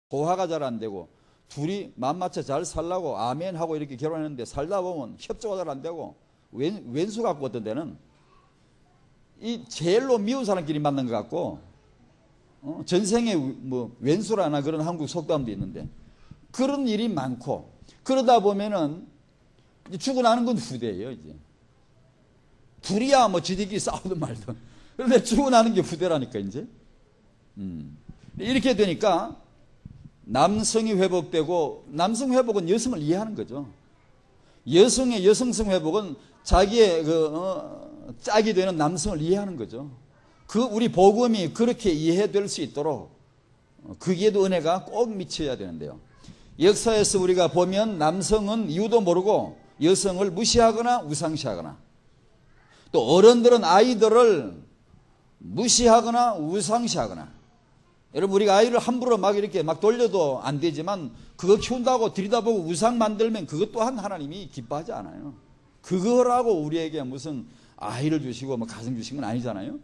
소화가 잘 안 되고 둘이 맘맞춰 잘 살라고 아멘 하고 이렇게 결혼했는데 살다 보면 협조가 잘 안 되고 왼수 같고 어떤 데는 이 제일로 미운 사람끼리 만난 것 같고 전생에 뭐 왼수라나 그런 한국 속담도 있는데 그런 일이 많고 그러다 보면은 죽고 나는 건 후대예요. 이제 둘이야 뭐 지들끼리 싸우든 말든 그런데 죽고 나는 게 후대라니까 이제 이렇게 되니까 남성이 회복되고 남성 회복은 여성을 이해하는 거죠. 여성의 여성성 회복은 자기의 짝이 되는 남성을 이해하는 거죠. 우리 복음이 그렇게 이해될 수 있도록 거기에도 은혜가 꼭 미쳐야 되는데요. 역사에서 우리가 보면 남성은 이유도 모르고 여성을 무시하거나 우상시하거나 또 어른들은 아이들을 무시하거나 우상시하거나 여러분 우리가 아이를 함부로 막 이렇게 막 돌려도 안 되지만 그거 키운다고 들여다보고 우상 만들면 그것 또한 하나님이 기뻐하지 않아요. 그거라고 우리에게 무슨 아이를 주시고 뭐 가정 주신 건 아니잖아요.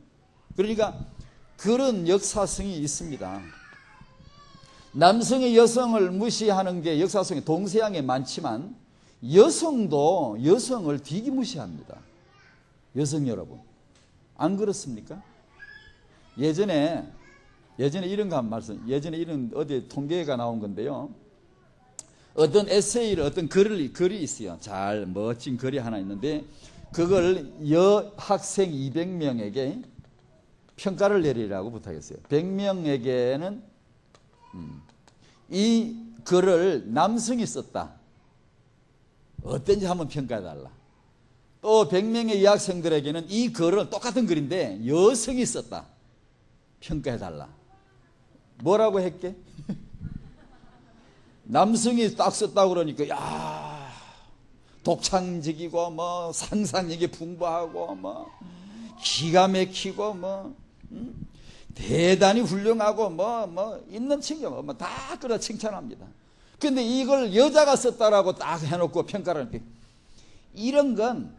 그러니까 그런 역사성이 있습니다. 남성이 여성을 무시하는 게 역사성이 동서양에 많지만 여성도 여성을 되게 무시합니다. 여성 여러분 안 그렇습니까? 예전에 이런 거 한 말씀, 예전에 이런 어디 통계가 나온 건데요. 어떤 에세이를, 어떤 글이 있어요. 잘 멋진 글이 하나 있는데, 그걸 여학생 200명에게 평가를 내리라고 부탁했어요. 100명에게는, 이 글을 남성이 썼다. 어떤지 한번 평가해달라. 또 100명의 여학생들에게는 이 글을 똑같은 글인데, 여성이 썼다. 평가해달라. 뭐라고 했게? 남성이 딱 썼다고 그러니까 야 독창적이고 뭐 상상력이 풍부하고 뭐 기가 막히고 뭐 대단히 훌륭하고 뭐 있는 칭찬 뭐 다 그래 칭찬합니다. 근데 이걸 여자가 썼다라고 딱 해놓고 평가를 하니까 이런 건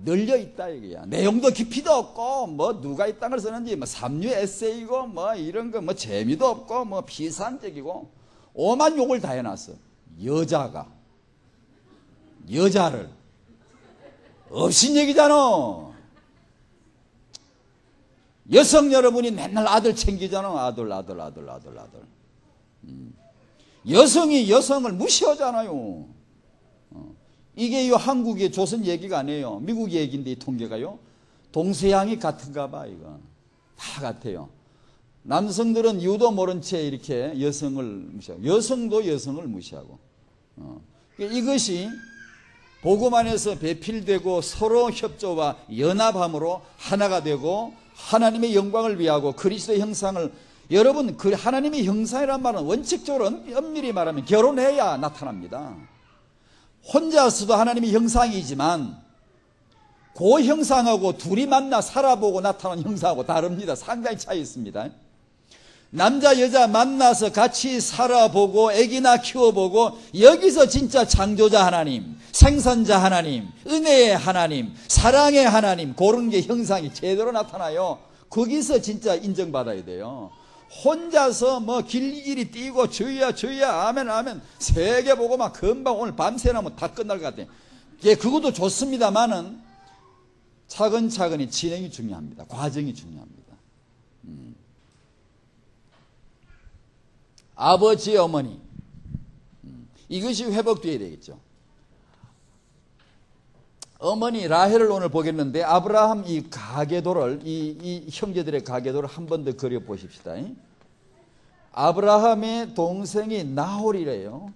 널려 있다 이거야. 내용도 깊이도 없고 뭐 누가 이 땅을 쓰는지 뭐 삼류 에세이고 뭐 이런 거 뭐 재미도 없고 뭐 비산적이고 오만 욕을 다 해놨어. 여자를 없인 얘기잖아. 여성 여러분이 맨날 아들 챙기잖아. 아들. 여성이 여성을 무시하잖아요. 이게 한국의 조선 얘기가 아니에요. 미국 얘기인데 이 통계가요. 동서양이 같은가 봐 이거. 다 같아요. 남성들은 이유도 모른 채 이렇게 여성을 무시하고 여성도 여성을 무시하고 이것이 복음 안에서 배필되고 서로 협조와 연합함으로 하나가 되고 하나님의 영광을 위하고 그리스도의 형상을 여러분 그 하나님의 형상이란 말은 원칙적으로 엄밀히 말하면 결혼해야 나타납니다. 혼자서도 하나님의 형상이지만 그 형상하고 둘이 만나 살아보고 나타나는 형상하고 다릅니다. 상당히 차이 있습니다. 남자 여자 만나서 같이 살아보고 애기나 키워보고 여기서 진짜 창조자 하나님, 생산자 하나님, 은혜의 하나님, 사랑의 하나님 그런 게 형상이 제대로 나타나요. 거기서 진짜 인정받아야 돼요. 혼자서 뭐 길길이 뛰고 주여 아멘 세게 보고 막 금방 오늘 밤새나면 다 끝날 것 같아요. 예, 그것도 좋습니다만은 차근차근히 진행이 중요합니다. 과정이 중요합니다. 아버지 어머니 이것이 회복되어야 되겠죠. 어머니 라헬을 오늘 보겠는데 아브라함 이 가계도를 이 형제들의 가계도를 한 번 더 그려 보십시다. 아브라함의 동생이 나홀이래요.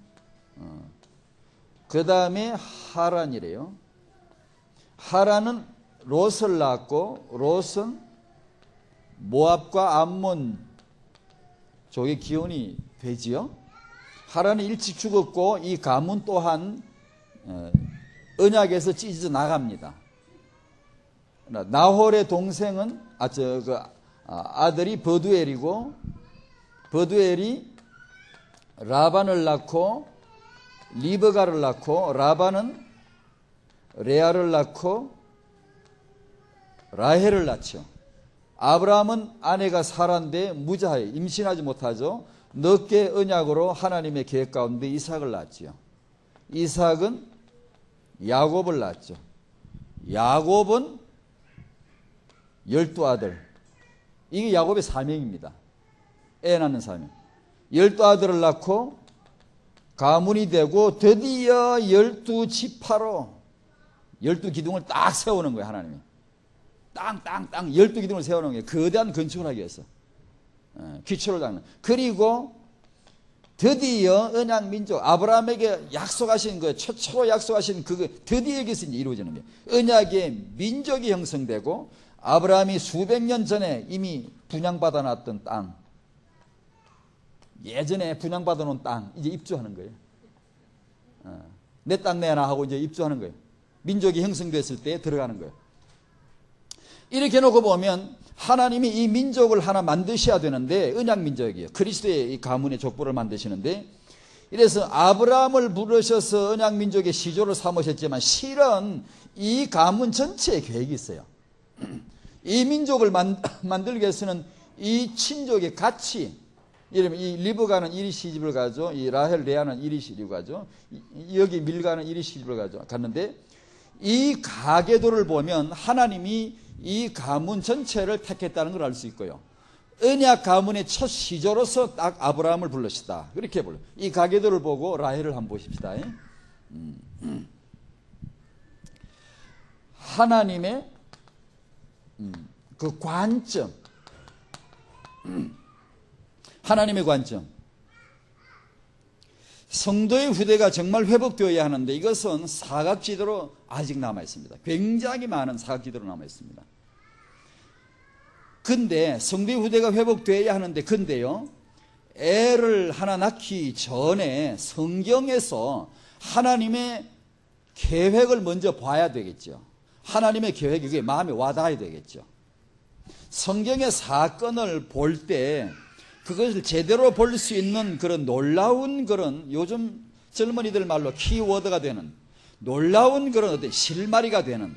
그 다음에 하란이래요. 하란은 롯을 낳았고 롯은 모압과 암몬 쪽의 기원이 되지요. 하란은 일찍 죽었고 이 가문 또한 언약에서 찢어져 나갑니다. 나홀의 동생은 아들이 버두엘이고 버두엘이 라반을 낳고 리브가를 낳고 라반은 레아를 낳고 라헬을 낳죠. 아브라함은 아내가 사라인데 무자해 임신하지 못하죠. 늦게 언약으로 하나님의 계획 가운데 이삭을 낳았지요. 이삭은 야곱을 낳았죠. 야곱은 12아들. 이게 야곱의 사명입니다. 애 낳는 사명. 12아들을 낳고 가문이 되고 드디어 12지파로 12기둥을 딱 세우는 거예요. 하나님이. 땅 12기둥을 세우는 거예요. 거대한 건축을 하기 위해서. 기초를 닦는. 그리고 드디어 언약민족 아브라함에게 약속하신 그 최초로 약속하신 그거 드디어 여기서 이제 이루어지는 거예요. 언약의 민족이 형성되고 아브라함이 수백 년 전에 이미 분양받아 놨던 땅, 예전에 분양받아 놓은 땅 이제 입주하는 거예요. 내 땅 내놔 하고 이제 입주하는 거예요. 민족이 형성됐을 때 들어가는 거예요. 이렇게 놓고 보면 하나님이 이 민족을 하나 만드셔야 되는데 언약 민족이에요. 그리스도의 이 가문의 족보를 만드시는데, 이래서 아브라함을 부르셔서 언약 민족의 시조를 삼으셨지만 실은 이 가문 전체의 계획이 있어요. 이 민족을 만들기 위해서는 이 친족의 같이, 이러면 이 리브가는 이리 시집을 가죠. 이 라헬 레아는 이리 시집을 가죠. 여기 밀가는 이리 시집을 갔는데 이 가계도를 보면 하나님이 이 가문 전체를 택했다는 걸 알 수 있고요. 언약 가문의 첫 시조로서 딱 아브라함을 불렀시다. 그렇게 불러요. 이 가계도를 보고 라헬을 한번 보십시다. 하나님의 그 관점, 하나님의 관점. 성도의 후대가 정말 회복되어야 하는데 이것은 사각지대로 아직 남아 있습니다. 굉장히 많은 사각지대로 남아 있습니다. 근데 성도의 후대가 회복되어야 하는데, 근데요, 애를 하나 낳기 전에 성경에서 하나님의 계획을 먼저 봐야 되겠죠. 하나님의 계획이 그게 마음에 와닿아야 되겠죠. 성경의 사건을 볼 때 그것을 제대로 볼 수 있는 그런 놀라운 그런, 요즘 젊은이들 말로 키워드가 되는 놀라운 그런 어떤 실마리가 되는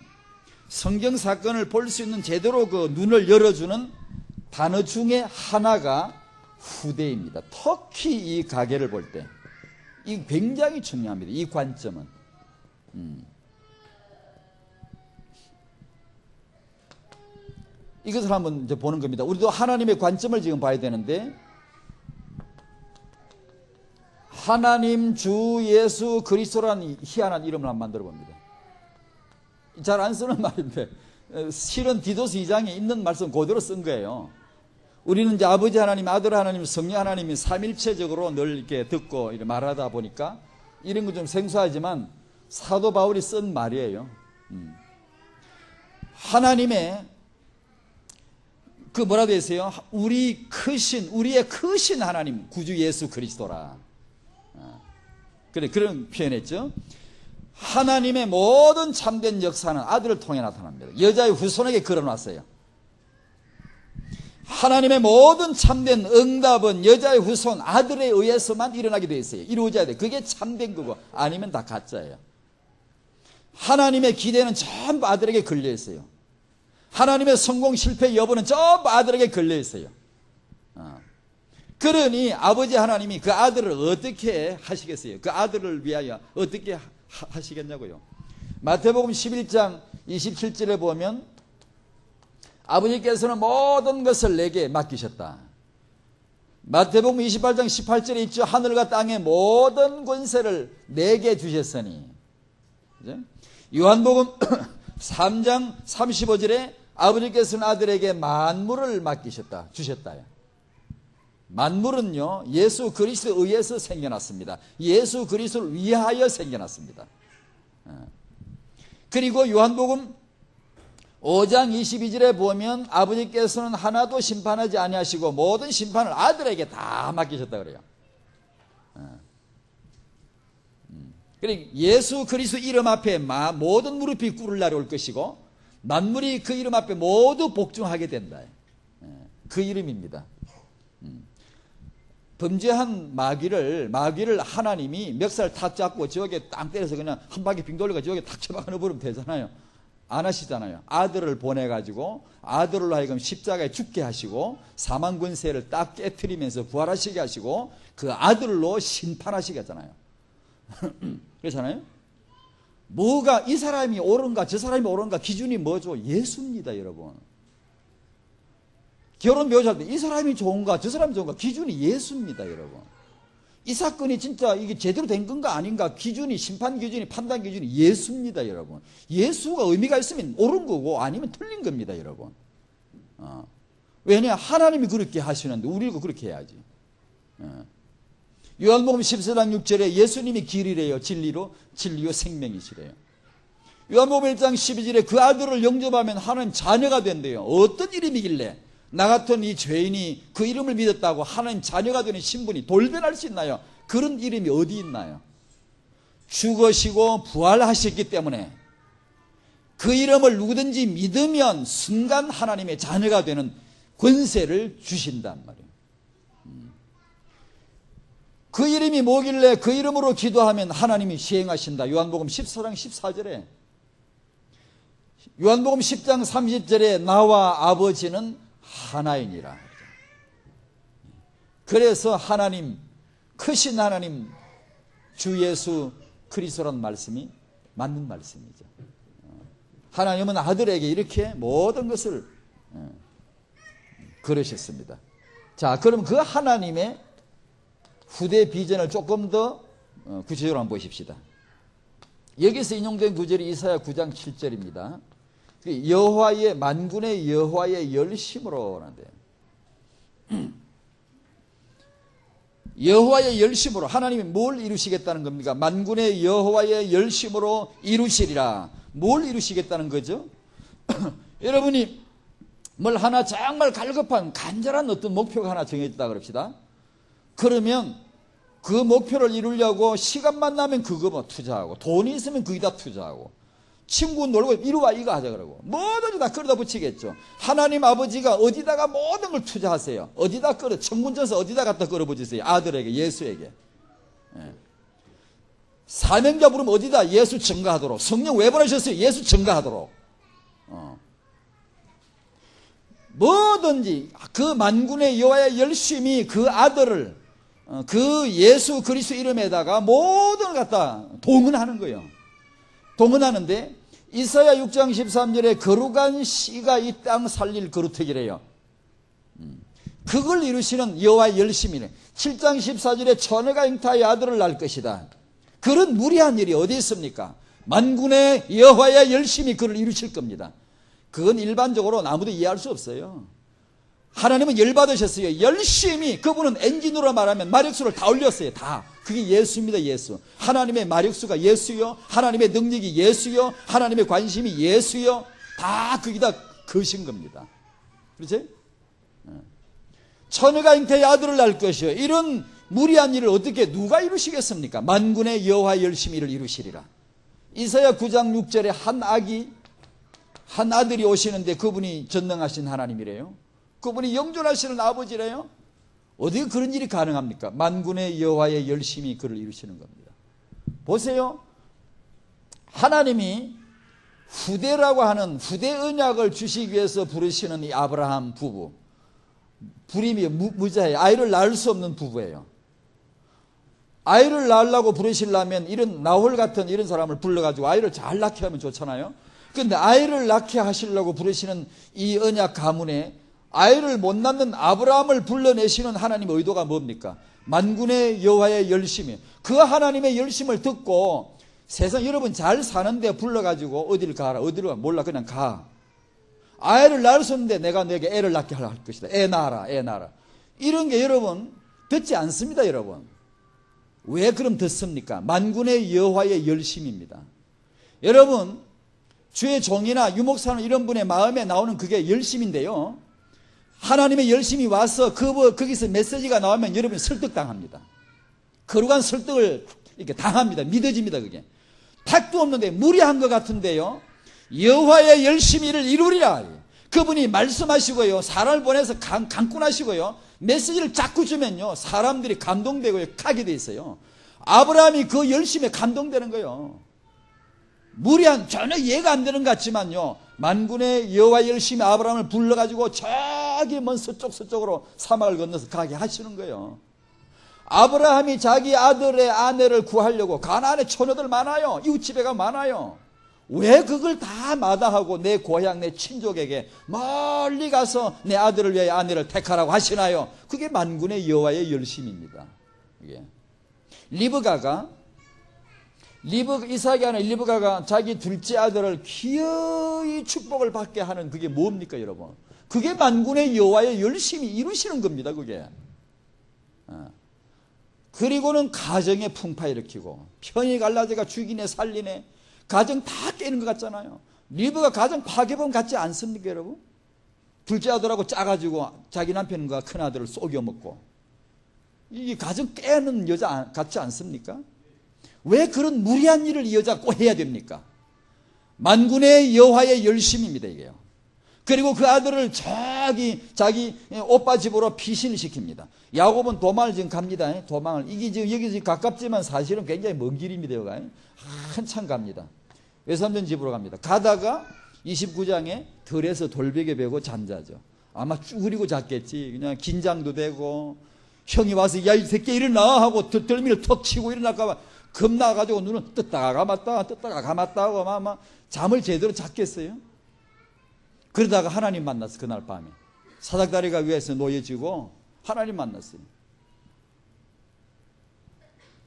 성경 사건을 볼 수 있는 제대로 그 눈을 열어주는 단어 중에 하나가 후대입니다. 특히 이 가계를 볼 때 이 굉장히 중요합니다. 이 관점은. 이것을 한번 이제 보는 겁니다. 우리도 하나님의 관점을 지금 봐야 되는데, 하나님 주 예수 그리스도라는 희한한 이름을 한번 만들어 봅니다. 잘 안 쓰는 말인데 실은 디도스 2장에 있는 말씀 그대로 쓴 거예요. 우리는 이제 아버지 하나님, 아들 하나님, 성령 하나님이 삼일체적으로 늘 이렇게 듣고 이렇게 말하다 보니까 이런 거 좀 생소하지만 사도 바울이 쓴 말이에요. 하나님의 그 뭐라 되어 있어요? 우리의 크신 하나님 구주 예수 그리스도라. 그래, 그런 표현했죠. 하나님의 모든 참된 역사는 아들을 통해 나타납니다. 여자의 후손에게 걸어놨어요. 하나님의 모든 참된 응답은 여자의 후손 아들에 의해서만 일어나게 되어 있어요. 이루어져야 돼. 그게 참된 거고 아니면 다 가짜예요. 하나님의 기대는 전부 아들에게 걸려 있어요. 하나님의 성공 실패 여부는 전부 아들에게 걸려 있어요. 그러니 아버지 하나님이 그 아들을 어떻게 하시겠어요? 그 아들을 위하여 어떻게 하시겠냐고요. 마태복음 11장 27절에 보면 아버지께서는 모든 것을 내게 맡기셨다. 마태복음 28장 18절에 있죠. 하늘과 땅의 모든 권세를 내게 주셨으니. 요한복음 3장 35절에 아버지께서는 아들에게 만물을 맡기셨다. 주셨다요. 만물은요, 예수 그리스도에 의해서 생겨났습니다. 예수 그리스도를 위하여 생겨났습니다. 그리고 요한복음 5장 22절에 보면 아버지께서는 하나도 심판하지 아니하시고 모든 심판을 아들에게 다 맡기셨다 그래요. 그러니까 예수 그리스도 이름 앞에 모든 무릎이 꿇을 날이 올 것이고 만물이 그 이름 앞에 모두 복종하게 된다. 그 이름입니다. 범죄한 마귀를 하나님이 멱살 탁 잡고 지옥에 땅 때려서 그냥 한 바퀴 빙 돌려가 지옥에 탁 쳐박아 넣어버리면 되잖아요. 안 하시잖아요. 아들을 보내가지고 아들로 하여금 십자가에 죽게 하시고 사망 권세를 딱 깨트리면서 부활하시게 하시고 그 아들로 심판하시게 하잖아요. 그렇잖아요. 뭐가 이 사람이 옳은가 저 사람이 옳은가 기준이 뭐죠? 예수입니다, 여러분. 결혼 묘사할 때 이 사람이 좋은가 저 사람이 좋은가 기준이 예수입니다, 여러분. 이 사건이 진짜 이게 제대로 된 건가 아닌가 기준이, 심판 기준이, 판단 기준이 예수입니다, 여러분. 예수가 의미가 있으면 옳은 거고 아니면 틀린 겁니다, 여러분. 왜냐? 하나님이 그렇게 하시는데 우리가 그렇게 해야지. 요한복음 14장 6절에 예수님이 길이래요. 진리요 생명이시래요. 요한복음 1장 12절에 그 아들을 영접하면 하나님 자녀가 된대요. 어떤 이름이길래 나 같은 이 죄인이 그 이름을 믿었다고 하나님 자녀가 되는 신분이 돌변할 수 있나요? 그런 이름이 어디 있나요? 죽으시고 부활하셨기 때문에 그 이름을 누구든지 믿으면 순간 하나님의 자녀가 되는 권세를 주신단 말이에요. 그 이름이 뭐길래 그 이름으로 기도하면 하나님이 시행하신다. 요한복음 14장 14절에, 요한복음 10장 30절에 나와 아버지는 하나이니라. 그래서 하나님, 크신 하나님 주 예수 그리스도라는 말씀이 맞는 말씀이죠. 하나님은 아들에게 이렇게 모든 것을 그러셨습니다. 자, 그럼 그 하나님의 후대 비전을 조금 더 구체적으로 한번 보십시다. 여기서 인용된 구절이 이사야 9장 7절입니다. 여호와의 만군의 여호와의 열심으로 하는데, 여호와의 열심으로 하나님이 뭘 이루시겠다는 겁니까? 만군의 여호와의 열심으로 이루시리라. 뭘 이루시겠다는 거죠? 여러분이 뭘 하나 정말 갈급한 간절한 어떤 목표가 하나 정해졌다 그럽시다. 그러면 그 목표를 이루려고 시간만 나면 그거 뭐 투자하고, 돈이 있으면 거기다 투자하고, 친구 놀고 이루와 이거 하자 그러고 뭐든지 다 끌어다 붙이겠죠. 하나님 아버지가 어디다가 모든 걸 투자하세요. 어디다 천군천사 어디다 갖다 끌어붙이세요. 아들에게, 예수에게. 사명자 부르면 어디다? 예수 증거하도록. 성령 왜 보내셨어요? 예수 증거하도록. 뭐든지 그 만군의 여호와의 열심히 그 아들을, 그 예수 그리스도 이름에다가 모든 걸 갖다 동원하는 거예요. 동원하는데 이사야 6장 13절에 거룩한 씨가 이 땅 살릴 거루터기래요. 그걸 이루시는 여호와의 열심이네. 7장 14절에 처녀가 잉타의 아들을 낳을 것이다. 그런 무리한 일이 어디 있습니까? 만군의 여호와의 열심히 그를 이루실 겁니다. 그건 일반적으로 아무도 이해할 수 없어요. 하나님은 열받으셨어요. 열심히, 그분은 엔진으로 말하면 마력수를 다 올렸어요. 다. 그게 예수입니다. 예수. 하나님의 마력수가 예수요, 하나님의 능력이 예수요, 하나님의 관심이 예수요, 다 거기다 거신 겁니다. 그렇지? 처녀가 잉태의 아들을 낳을 것이요. 이런 무리한 일을 어떻게 누가 이루시겠습니까? 만군의 여호와의 열심히 이를 이루시리라. 이사야 9장 6절에 한 아들이 오시는데 그분이 전능하신 하나님이래요. 그분이 영존하시는 아버지래요. 어떻게 그런 일이 가능합니까? 만군의 여호와의 열심히 그를 이루시는 겁니다. 보세요. 하나님이 후대라고 하는 후대 언약을 주시기 위해서 부르시는 이 아브라함 부부, 불임이 무자예요. 아이를 낳을 수 없는 부부예요. 아이를 낳으려고 부르시려면 이런 나홀 같은 이런 사람을 불러가지고 아이를 잘 낳게 하면 좋잖아요. 그런데 아이를 낳게 하시려고 부르시는 이 언약 가문에 아이를 못 낳는 아브라함을 불러내시는 하나님의 의도가 뭡니까? 만군의 여호와의 열심이, 그 하나님의 열심을 듣고 세상 여러분 잘 사는데 불러가지고 어디를 가라, 어디를 가, 몰라, 그냥 가. 아이를 낳을 수 없는데 내가 너에게 애를 낳게 할 것이다. 애 낳아라, 애 낳아라. 이런 게 여러분 듣지 않습니다. 여러분 왜 그럼 듣습니까? 만군의 여호와의 열심입니다. 여러분 주의 종이나 유목사는 이런 분의 마음에 나오는 그게 열심인데요, 하나님의 열심이 와서 거기서 메시지가 나오면 여러분이 설득당합니다. 거룩한 설득을 이렇게 당합니다. 믿어집니다. 그게 택도 없는데 무리한 것 같은데요, 여호와의 열심히를 이루리라. 그분이 말씀하시고요, 사람을 보내서 강권하시고요, 메시지를 자꾸 주면요 사람들이 감동되고요 가게 돼 있어요. 아브라함이 그 열심에 감동되는 거예요. 무리한, 전혀 이해가 안 되는 것 같지만요, 만군의 여호와 열심히 아브라함을 불러가지고 저기 먼 서쪽으로 사막을 건너서 가게 하시는 거예요. 아브라함이 자기 아들의 아내를 구하려고, 가나안에 처녀들 많아요. 이웃집애가 많아요. 왜 그걸 다 마다하고 내 고향, 내 친족에게 멀리 가서 내 아들을 위해 아내를 택하라고 하시나요? 그게 만군의 여호와의 열심입니다. 이게. 이삭이 아닌 리브가가 자기 둘째 아들을 기어이 축복을 받게 하는 그게 뭡니까, 여러분? 그게 만군의 여호와의 열심히 이루시는 겁니다, 그게. 그리고는 가정에 풍파 일으키고, 편이 갈라져가 죽이네 살리네, 가정 다 깨는 것 같잖아요. 리브가 가정 파괴범 같지 않습니까, 여러분? 둘째 아들하고 짜가지고 자기 남편과 큰 아들을 속여 먹고, 이게 가정 깨는 여자 같지 않습니까? 왜 그런 무리한 일을 이 여자가 꼭 해야 됩니까? 만군의 여호와의 열심입니다, 이게요. 그리고 그 아들을 자기 오빠 집으로 피신을 시킵니다. 야곱은 도망을 지금 갑니다. 도망을. 이게 지금 여기 지금 가깝지만 사실은 굉장히 먼 길입니다, 여기가. 한참 갑니다. 외삼촌 집으로 갑니다. 가다가 29장에 들에서 돌베개 베고 잠자죠. 아마 쭈그리고 잤겠지. 그냥 긴장도 되고, 형이 와서 야, 이 새끼 일어나 하고 덜미를 턱 치고 일어날까봐 겁나가지고 눈은 떴다가 감았다 하고 막 잠을 제대로 잤겠어요? 그러다가 하나님 만났어. 그날 밤에 사닥다리가 위에서 놓여지고 하나님 만났어요.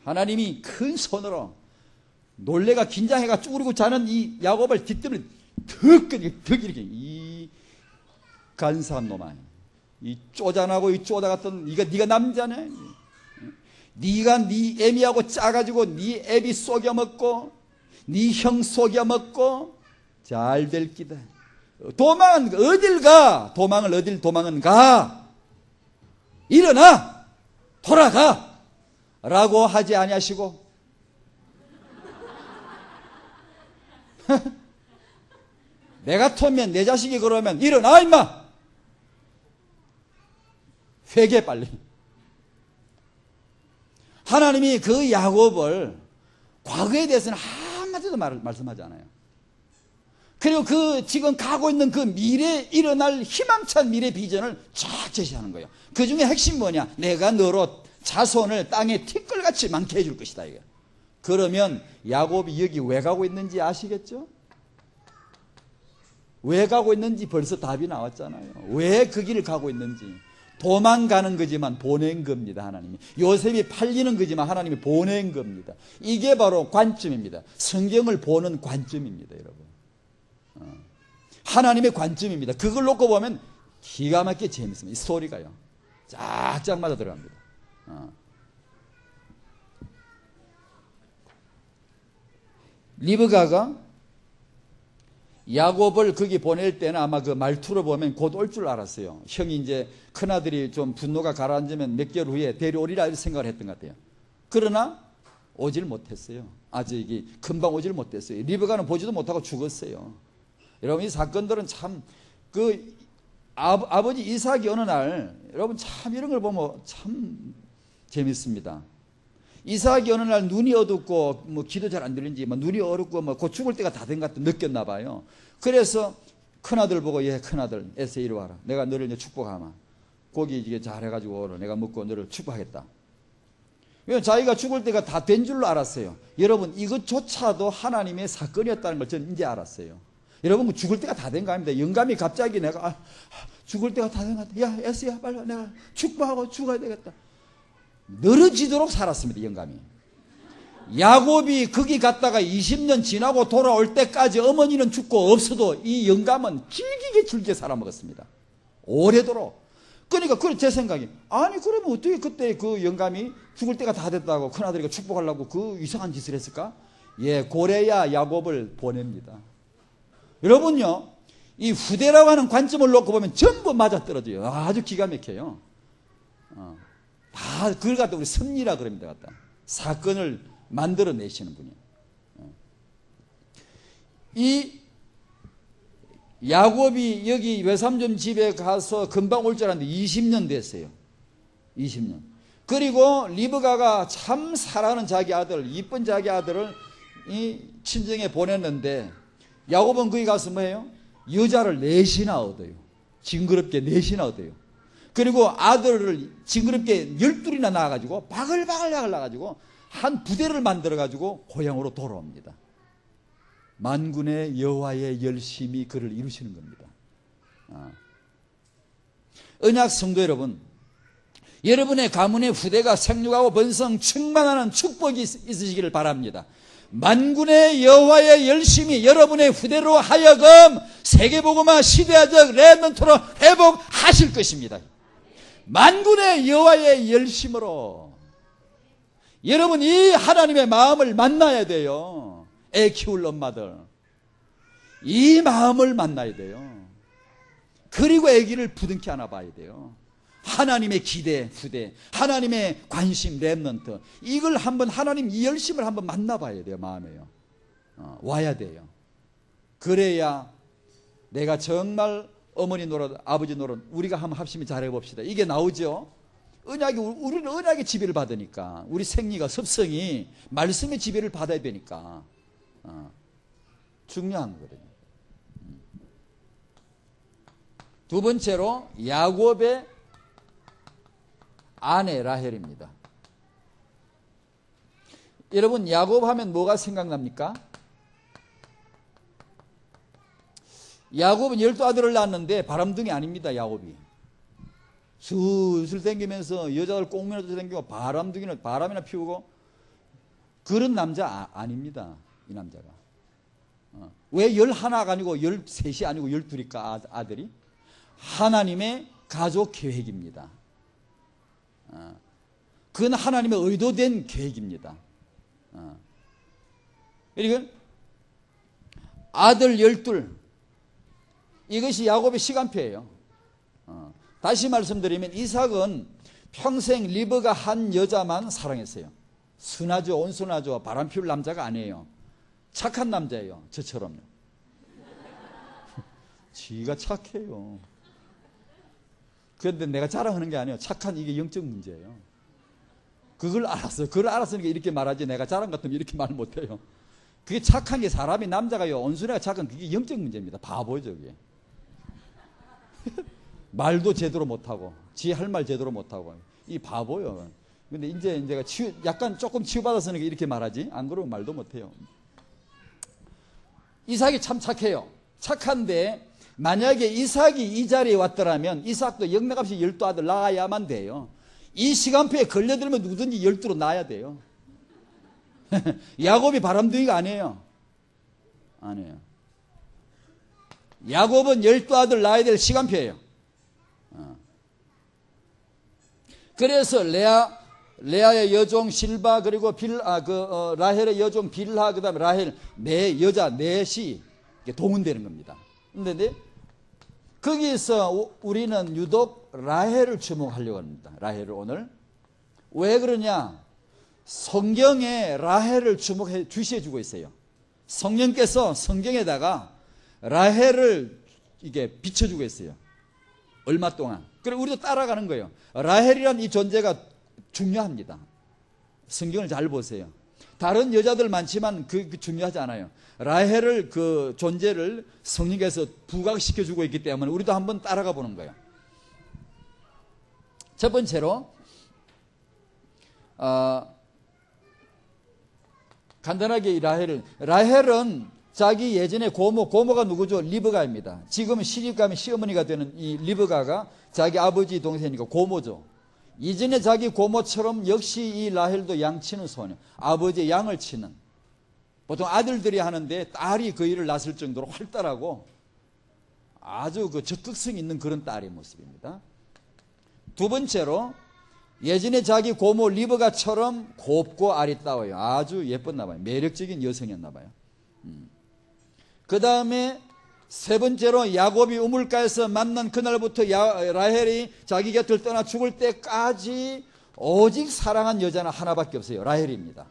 하나님이 큰 손으로, 놀래가 긴장해가 쭈그리고 자는 이 야곱을 뒷뜰을 턱 이렇게, 이 간사한 놈아, 이 쪼잔하고 이 쪼다같던, 네가 남자네? 네가 네 애미하고 짜가지고 네 애비 속여먹고 네 형 속여먹고 잘 될 기다. 도망은 어딜 가? 도망은 가. 일어나, 돌아가 라고 하지 아니하시고 내가 토면, 내 자식이 그러면 일어나 임마, 회개 빨리. 하나님이 그 야곱을 과거에 대해서는 한마디도 말씀하지 않아요. 그리고 그 지금 가고 있는 그 미래, 일어날 희망찬 미래 비전을 쫙 제시하는 거예요. 그 중에 핵심 뭐냐? 내가 너로 자손을 땅에 티끌같이 많게 해줄 것이다, 이게. 그러면 야곱이 여기 왜 가고 있는지 아시겠죠? 왜 가고 있는지 벌써 답이 나왔잖아요. 왜 그 길을 가고 있는지. 도망가는 거지만 보낸 겁니다, 하나님이. 요셉이 팔리는 거지만 하나님이 보낸 겁니다. 이게 바로 관점입니다. 성경을 보는 관점입니다, 여러분. 하나님의 관점입니다. 그걸 놓고 보면 기가 막히게 재밌습니다. 이 스토리가요. 쫙쫙 맞아 들어갑니다. 리브가가 야곱을 거기 보낼 때는 아마 그 말투로 보면 곧 올 줄 알았어요. 형이 이제 큰아들이 좀 분노가 가라앉으면 몇 개월 후에 데려오리라 이렇게 생각을 했던 것 같아요. 그러나 오질 못했어요. 아직 금방 오질 못했어요. 리브가는 보지도 못하고 죽었어요. 여러분, 이 사건들은 참, 아버지 이삭이 어느 날, 여러분 참 이런 걸 보면 참 재밌습니다. 이삭이 어느 날 눈이 어둡고, 귀도 잘 안 들리는지, 눈이 어둡고, 곧 죽을 때가 다 된 것 같아 느꼈나 봐요. 그래서 큰아들 보고, 예, 큰아들, 에서 이리 와라. 내가 너를 이제 축복하마. 고기 이게 잘해가지고 오늘 내가 먹고 너를 축복하겠다. 자기가 죽을 때가 다 된 줄로 알았어요. 여러분, 이것조차도 하나님의 사건이었다는 걸 저는 이제 알았어요. 여러분, 죽을 때가 다 된 거 아닙니다. 영감이 갑자기 내가 죽을 때가 다 된 것 같아. 야, 에스야, 빨리 와. 내가 축복하고 죽어야 되겠다. 늘어지도록 살았습니다, 영감이. 야곱이 거기 갔다가 20년 지나고 돌아올 때까지 어머니는 죽고 없어도 이 영감은 길게 살아먹었습니다. 오래도록. 그러니까 제 생각이, 아니 그러면 어떻게 그때 그 영감이 죽을 때가 다 됐다고 큰아들이가 축복하려고 그 이상한 짓을 했을까? 예, 고레야 야곱을 보냅니다. 여러분요, 이 후대라고 하는 관점을 놓고 보면 전부 맞아떨어져요. 아주 기가 막혀요. 다 그걸 갖다 우리 섭리라 그럽니다. 갖다 사건을 만들어내시는 분이에요. 이 야곱이 여기 외삼촌 집에 가서 금방 올 줄 알았는데 20년 됐어요. 20년. 그리고 리브가가 참 사랑하는 자기 아들, 이쁜 자기 아들을 친정에 보냈는데 야곱은 거기 가서 뭐예요? 여자를 넷이나 얻어요. 징그럽게 넷이나 얻어요. 그리고 아들을 징그럽게 12이나 낳아가지고 바글바글 낳아가지고 한 부대를 만들어가지고 고향으로 돌아옵니다. 만군의 여호와의 열심이 그를 이루시는 겁니다. 언약 성도 여러분, 여러분의 가문의 후대가 생육하고 번성 충만하는 축복이 있으시기를 바랍니다. 만군의 여호와의 열심이 여러분의 후대로 하여금 세계복음화 시대적 렘넌트로 회복하실 것입니다. 만군의 여호와의 열심으로 여러분 이 하나님의 마음을 만나야 돼요. 애 키울 엄마들 이 마음을 만나야 돼요. 그리고 아기를 부둥켜 안아봐야 돼요. 하나님의 기대, 후대, 하나님의 관심, 렘넌트 이걸 한번 하나님 이 열심을 한번 만나봐야 돼요. 마음에요. 와야 돼요. 그래야 내가 정말 어머니 노릇, 아버지 노릇 우리가 한번 합심히 잘해봅시다. 이게 나오죠. 우리는 언약의 지배를 받으니까 우리 생리가 섭성이 말씀의 지배를 받아야 되니까 중요한 거거든요. 두 번째로 야곱의 아내 라헬입니다. 여러분 야곱 하면 뭐가 생각납니까? 야곱은 12아들을 낳았는데 바람둥이 아닙니다. 야곱이 슬슬 댕기면서 여자들 꽁면에도 댕기고 바람이나 피우고 그런 남자 아닙니다. 이 남자가 왜 11가 아니고 13이 아니고 12일까 아들이? 하나님의 가족 계획입니다. 그건 하나님의 의도된 계획입니다. 그리고 아들 12 이것이 야곱의 시간표예요. 다시 말씀드리면 이삭은 평생 리브가 한 여자만 사랑했어요. 순하죠, 온순하죠, 바람 피울 남자가 아니에요. 착한 남자예요. 저처럼요. 지가 착해요. 그런데 내가 자랑하는 게 아니에요. 착한 이게 영적 문제예요. 그걸 알았어요. 그걸 알았으니까 이렇게 말하지 내가 자랑 같으면 이렇게 말 못해요. 그게 착한 게 사람이 남자가요. 온순하게 착한 그게 영적 문제입니다. 바보죠 그게. 말도 제대로 못하고 지 할 말 제대로 못하고 이 바보요. 근데 이제 제가 약간 조금 치유받았으니까 이렇게 말하지 안 그러면 말도 못해요. 이삭이 참 착해요. 착한데 만약에 이삭이 이 자리에 왔더라면 이삭도 영락없이 12아들 낳아야만 돼요. 이 시간표에 걸려들면 누구든지 12로 낳아야 돼요. 야곱이 바람둥이가 아니에요. 아니에요. 야곱은 12아들 낳아야 될 시간표예요. 그래서 레아의 여종 실바 그리고 라헬의 여종 빌하 그 다음에 라헬 여자 넷이 동원되는 겁니다. 그런데 거기서 우리는 유독 라헬을 주목하려고 합니다. 라헬을 오늘 왜 그러냐? 성경에 라헬을 주목해 주시해주고 있어요. 성령께서 성경에다가 라헬을 이게 비춰주고 있어요. 얼마 동안. 그리고 우리도 따라가는 거예요. 라헬이란 이 존재가 중요합니다. 성경을 잘 보세요. 다른 여자들 많지만 그 중요하지 않아요. 라헬을 그 존재를 성령께서 부각시켜주고 있기 때문에 우리도 한번 따라가 보는 거예요. 첫 번째로 간단하게 라헬은 자기 예전에 고모가 누구죠? 리브가입니다. 지금은 시집가면 시어머니가 되는 이 리브가가 자기 아버지 동생이니까 고모죠. 이전에 자기 고모처럼 역시 이 라헬도 양치는 소녀, 아버지의 양을 치는, 보통 아들들이 하는데 딸이 그 일을 낳을 정도로 활달하고 아주 그 적극성 있는 그런 딸의 모습입니다. 두 번째로 예전에 자기 고모 리브가처럼 곱고 아리따워요. 아주 예뻤나 봐요. 매력적인 여성이었나 봐요. 그 다음에 세 번째로 야곱이 우물가에서 만난 그날부터 라헬이 자기 곁을 떠나 죽을 때까지 오직 사랑한 여자는 하나밖에 없어요. 라헬입니다.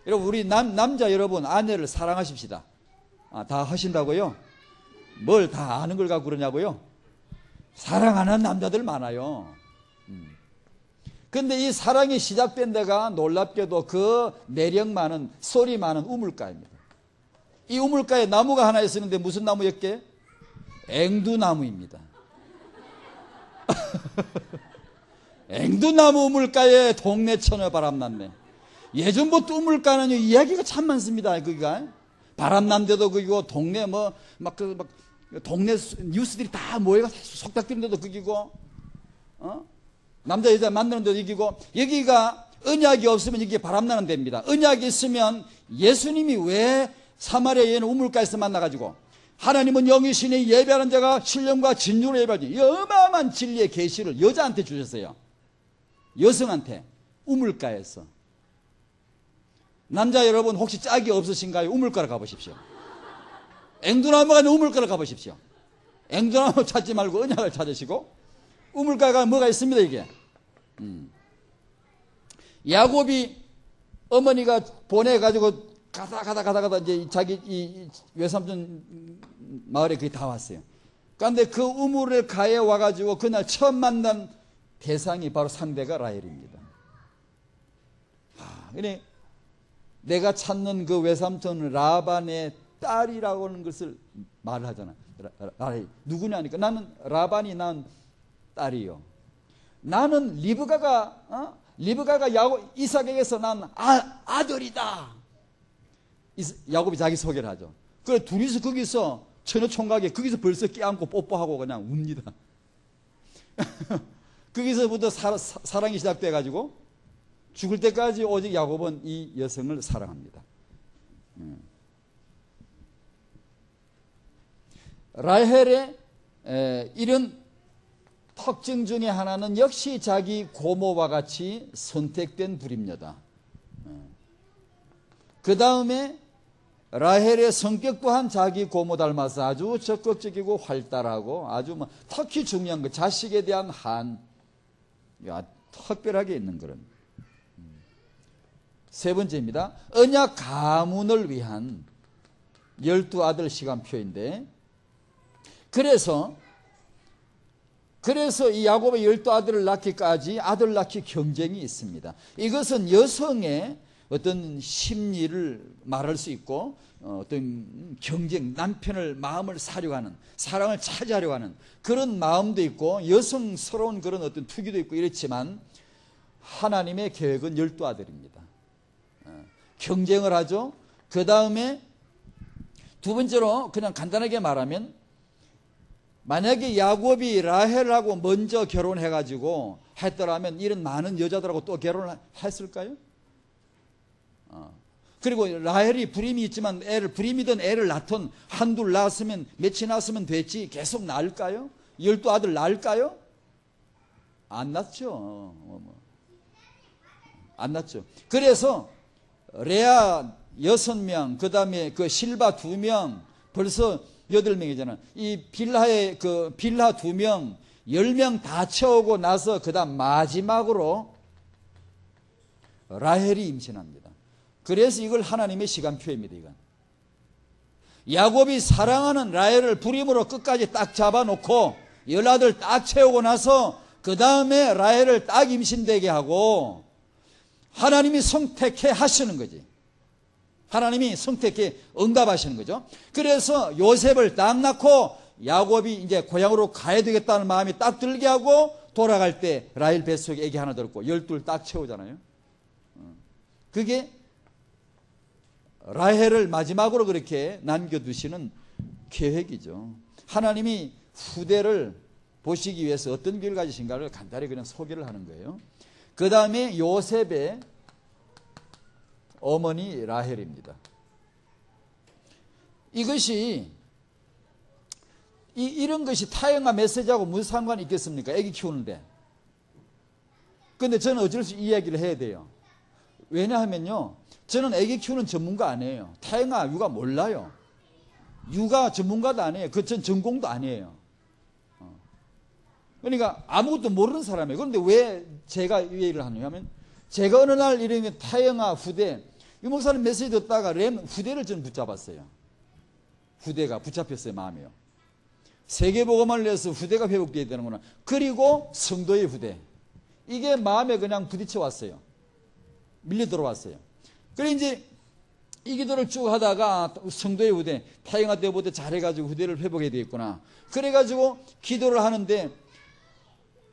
여러분 우리 남자 여러분 아내를 사랑하십시다. 다 하신다고요? 뭘 다 아는 걸 갖고 그러냐고요? 사랑하는 남자들 많아요. 근데 이 사랑이 시작된 데가 놀랍게도 그 매력 많은, 소리 많은 우물가입니다. 이 우물가에 나무가 하나 있었는데 무슨 나무였게? 앵두나무입니다. 앵두나무 우물가에 동네 처녀 바람났네. 예전부터 우물가는 이야기가 참 많습니다. 거기가 바람난데도 거기고, 동네 동네 뉴스들이 다 모여가 속닥뜨는데도 거기고, 남자 여자 만나는 데도 여기고, 여기가 언약이 없으면 여기 바람나는 데입니다. 언약이 있으면 예수님이 왜 사마리아 여인 우물가에서 만나가지고, 하나님은 영이시니 예배하는 자가 신령과 진정으로 예배하지, 어마어마한 진리의 계시를 여자한테 주셨어요. 여성한테 우물가에서. 남자 여러분 혹시 짝이 없으신가요? 우물가로 가보십시오. 앵두나무가 있는 우물가로 가보십시오. 앵두나무 찾지 말고 언약을 찾으시고, 우물가가 뭐가 있습니다. 이게 야곱이 어머니가 보내가지고 가다 이제 자기 이 외삼촌 마을에 거의 다 왔어요. 그런데 그 우물을 가에 와가지고 그날 처음 만난 대상이 바로 상대가 라헬입니다. 그래 내가 찾는 그 외삼촌은 라반의 딸이라고 하는 것을 말을 하잖아. 라헬 누구냐 하니까 나는 라반이 낳은 딸이요. 나는 리브가가 이삭에게서 난 아들이다. 야곱이 자기 소개를 하죠. 그래 둘이서 거기서 처녀 총각에 거기서 벌써 껴안고 뽀뽀하고 그냥 웁니다. 거기서부터 사랑이 시작돼 가지고 죽을 때까지 오직 야곱은 이 여성을 사랑합니다. 라헬의 이런 특징 중에 하나는 역시 자기 고모와 같이 선택된 불임녀다. 그 다음에 라헬의 성격 또한 자기 고모 닮아서 아주 적극적이고 활달하고 아주 특히 중요한 거 자식에 대한 특별하게 있는 그런. 세 번째입니다. 언약 가문을 위한 12아들 시간표인데, 그래서 이 야곱의 12아들을 낳기까지 아들 낳기 경쟁이 있습니다. 이것은 여성의 어떤 심리를 말할 수 있고, 어떤 경쟁, 남편을 마음을 사려고 하는, 사랑을 차지하려고 하는 그런 마음도 있고, 여성스러운 그런 어떤 투기도 있고 이렇지만, 하나님의 계획은 12아들입니다. 경쟁을 하죠. 그 다음에 두 번째로 그냥 간단하게 말하면, 만약에 야곱이 라헬하고 먼저 결혼해가지고 했더라면 이런 많은 여자들하고 또 결혼을 했을까요? 그리고 라헬이 불임이 있지만 불임이든 애를 낳든 한둘 낳았으면 며칠 낳았으면 됐지 계속 낳을까요? 12아들 낳을까요? 안 낳죠. 안 낳죠. 그래서 레아 6명, 그 다음에 그 실바 2명, 벌써 8명이잖아. 이 빌하 2명, 10명 다 채우고 나서 그 다음 마지막으로 라헬이 임신합니다. 그래서 이걸 하나님의 시간표입니다. 이건 야곱이 사랑하는 라헬을 불임으로 끝까지 딱 잡아놓고 10아들 딱 채우고 나서 그 다음에 라헬을 딱 임신되게 하고 하나님이 선택해 하시는 거지. 하나님이 선택해 응답하시는 거죠. 그래서 요셉을 딱 낳고 야곱이 이제 고향으로 가야 되겠다는 마음이 딱 들게 하고 돌아갈 때 라헬 뱃속에 애기 하나 들었고 12를 딱 채우잖아요. 그게 라헬을 마지막으로 그렇게 남겨두시는 계획이죠. 하나님이 후대를 보시기 위해서 어떤 비를 가지신가를 간단히 그냥 소개를 하는 거예요. 그 다음에 요셉의 어머니 라헬입니다. 이것이 이런 것이 타영과 메시지하고 무슨 상관이 있겠습니까? 애기 키우는데. 그런데 저는 어쩔 수 없이 이야기를 해야 돼요. 왜냐하면요, 저는 애기 키우는 전문가 아니에요. 타영아 육아 몰라요. 육아 전문가도 아니에요. 전 전공도 아니에요. 그러니까 아무것도 모르는 사람이에요. 그런데 왜 제가 이 얘기를 하냐면, 제가 어느 날 이런 타영아 후대, 이 목사님 메시지 듣다가 후대를 저는 붙잡았어요. 후대가 붙잡혔어요, 마음이요. 세계복음을 위해서 후대가 회복되어야 되는구나. 그리고 성도의 후대, 이게 마음에 그냥 부딪혀 왔어요. 밀려 들어왔어요. 그래 이제 이 기도를 쭉 하다가 성도의 후대, 태영아 때보다 잘해가지고 후대를 회복해야 되겠구나. 그래가지고 기도를 하는데,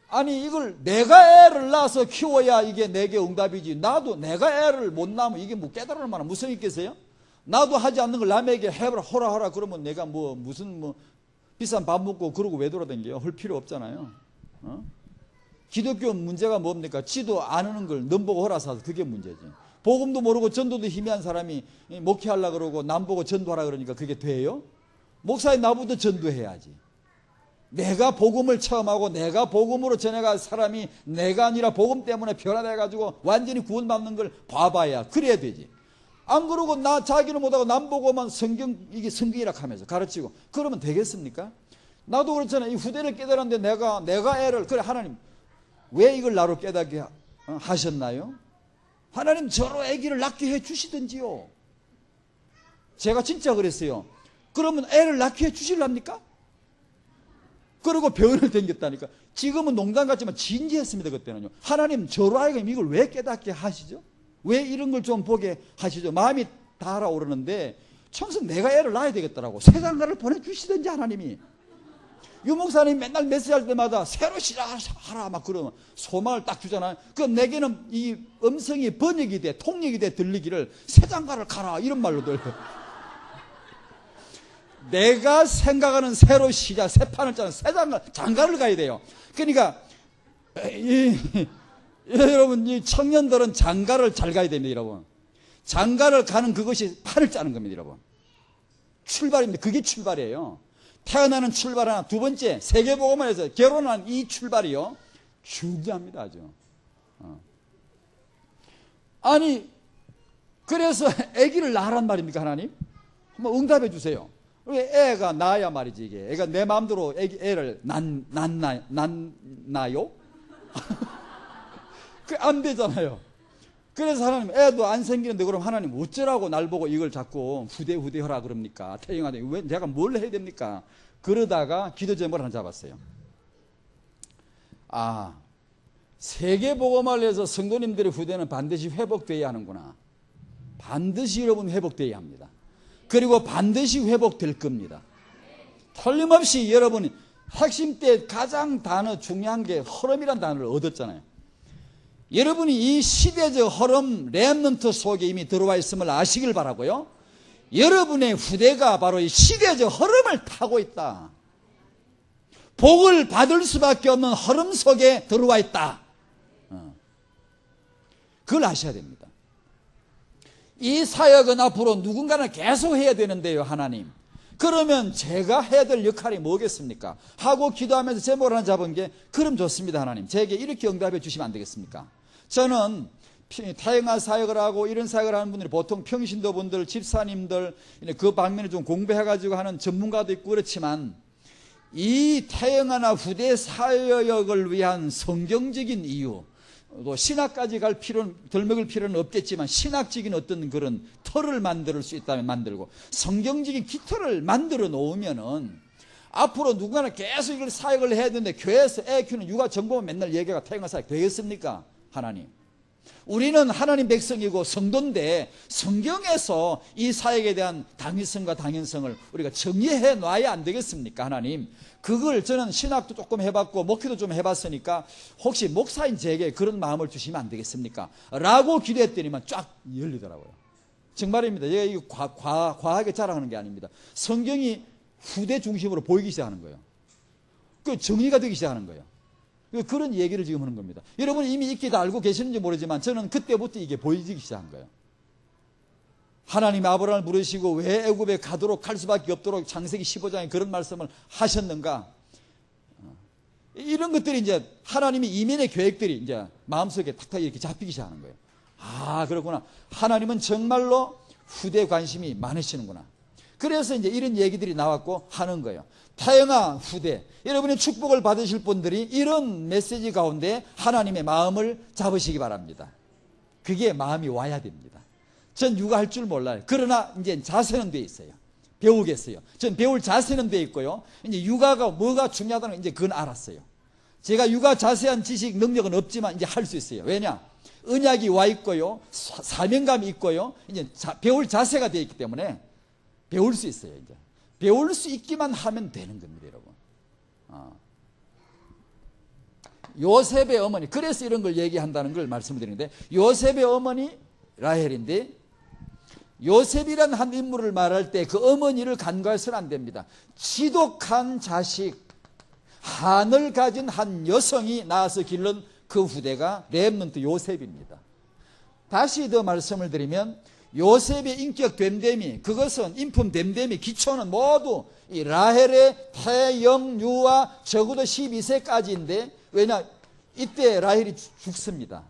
아니 이걸 내가 애를 낳아서 키워야 이게 내게 응답이지, 나도 내가 애를 못 낳으면 이게 뭐 깨달을 만한 무성이 있겠어요? 나도 하지 않는 걸 남에게 해보라, 호라 그러면 내가 뭐 무슨 뭐 비싼 밥 먹고 그러고 왜 돌아다녀요? 할 필요 없잖아요. 기독교 문제가 뭡니까? 지도 안 하는 걸 넘보고 허라서 그게 문제지. 복음도 모르고 전도도 희미한 사람이 목회하려고 그러고 남 보고 전도하라 그러니까 그게 돼요? 목사의 나보다 전도해야지. 내가 복음을 처음 하고 내가 복음으로 전해갈 사람이 내가 아니라 복음 때문에 변화돼가지고 완전히 구원받는 걸 봐봐야 그래야 되지. 안 그러고 나 자기는 못하고 남 보고만 성경 이게 성경이라 하면서 가르치고 그러면 되겠습니까? 나도 그렇잖아요. 이 후대를 깨달았는데 내가 애를, 그래 하나님 왜 이걸 나로 깨닫게 하셨나요? 하나님 저로 아기를 낳게 해 주시든지요. 제가 진짜 그랬어요. 그러면 애를 낳게 해 주실랍니까? 그리고 병원을 댕겼다니까. 지금은 농담 같지만 진지했습니다. 그때는요. 하나님 저로 하여금 이걸 왜 깨닫게 하시죠? 왜 이런 걸 좀 보게 하시죠? 마음이 달아오르는데 청승 내가 애를 낳아야 되겠더라고. 세상가를 보내주시든지 하나님이. 유목사님 맨날 메시지할 때마다 새로 시작하라 막 그러면 소망을 딱 주잖아요. 그럼 내게는 이 음성이 번역이 돼, 통역이 돼 들리기를 새장가를 가라 이런 말로 들려요. 내가 생각하는 새로 시작, 새 판을 짜는 장가를 가야 돼요. 그러니까 여러분 이 청년들은 장가를 잘 가야 됩니다. 여러분 장가를 가는 그것이 판을 짜는 겁니다. 여러분 출발입니다. 그게 출발이에요. 태어나는 출발 하나, 두 번째 세계복음을 해서 결혼한 이 출발이요 중요합니다. 아주. 아니 그래서 아기를 낳으란 말입니까? 하나님 한번 응답해 주세요. 왜 애가 낳아야 말이지. 이게 애가 내 마음대로 애를 낳나요? 그 안 되잖아요. 그래서 하나님 애도 안 생기는데 그럼 하나님 어쩌라고 날 보고 이걸 자꾸 후대하라 그럽니까? 태영아 왜 내가 뭘 해야 됩니까? 그러다가 기도 제목을 하나 잡았어요. 아, 세계복음을 해서 성도님들의 후대는 반드시 회복되어야 하는구나. 반드시 여러분 회복되어야 합니다. 그리고 반드시 회복될 겁니다. 틀림없이 여러분이 핵심 때 가장 중요한 게 흐름이라는 단어를 얻었잖아요. 여러분이 이 시대적 흐름 렘넌트 속에 이미 들어와 있음을 아시길 바라고요. 여러분의 후대가 바로 이 시대적 흐름을 타고 있다. 복을 받을 수밖에 없는 흐름 속에 들어와 있다. 그걸 아셔야 됩니다. 이 사역은 앞으로 누군가는 계속 해야 되는데요. 하나님 그러면 제가 해야 될 역할이 뭐겠습니까? 하고 기도하면서 제목을 하나 잡은 게 그럼 좋습니다. 하나님 제게 이렇게 응답해 주시면 안 되겠습니까? 저는 태영아 사역을 하고 이런 사역을 하는 분들이 보통 평신도 분들, 집사님들 그 방면을 좀 공부해가지고 하는 전문가도 있고 그렇지만 이 태영아나 후대 사역을 위한 성경적인 이유 또 신학까지 갈 필요는 덜 먹을 필요는 없겠지만 신학적인 어떤 그런 틀을 만들 수 있다면 만들고 성경적인 기틀을 만들어 놓으면은 앞으로 누군가는 계속 이걸 사역을 해야 되는데 교회에서 애 키우는 육아 정보만 맨날 얘기가 태영아 사역 되겠습니까? 하나님 우리는 하나님 백성이고 성도인데 성경에서 이 사역에 대한 당위성과 당연성을 우리가 정의해 놔야 안 되겠습니까? 하나님 그걸 저는 신학도 조금 해봤고 목회도 좀 해봤으니까 혹시 목사인 제게 그런 마음을 주시면 안 되겠습니까? 라고 기도했더니만 쫙 열리더라고요. 정말입니다. 제가 이거 과하게 자랑하는 게 아닙니다. 성경이 후대 중심으로 보이기 시작하는 거예요. 그 정의가 되기 시작하는 거예요. 그런 얘기를 지금 하는 겁니다. 여러분 이미 익히 다 알고 계시는지 모르지만 저는 그때부터 이게 보이기 시작한 거예요. 하나님이 아브라함을 부르시고 왜 애굽에 가도록 할 수밖에 없도록 창세기 15장에 그런 말씀을 하셨는가? 이런 것들이 이제 하나님의 이면의 계획들이 이제 마음속에 탁탁 이렇게 잡히기 시작하는 거예요. 아, 그렇구나. 하나님은 정말로 후대에 관심이 많으시는구나. 그래서 이제 이런 얘기들이 나왔고 하는 거예요. 태영아 후대, 여러분의 축복을 받으실 분들이 이런 메시지 가운데 하나님의 마음을 잡으시기 바랍니다. 그게 마음이 와야 됩니다. 전 육아할 줄 몰라요. 그러나 이제 자세는 돼 있어요. 배우겠어요. 전 배울 자세는 돼 있고요. 이제 육아가 뭐가 중요하다는 이제 그건 알았어요. 제가 육아 자세한 지식 능력은 없지만 이제 할 수 있어요. 왜냐? 언약이 와 있고요. 사명감이 있고요. 이제 배울 자세가 되어 있기 때문에 배울 수 있어요. 이제 배울 수 있기만 하면 되는 겁니다, 여러분. 요셉의 어머니, 그래서 이런 걸 얘기한다는 걸 말씀드리는데, 요셉의 어머니 라헬인데, 요셉이란 한 인물을 말할 때 그 어머니를 간과해서는 안 됩니다. 지독한 자식, 한을 가진 한 여성이 낳아서 기른 그 후대가 렘넌트 요셉입니다. 다시 더 말씀을 드리면, 요셉의 인격 됨됨이, 그것은 인품 됨됨이, 기초는 모두 이 라헬의 태영유아 적어도 12세까지인데, 왜냐? 이때 라헬이 죽습니다.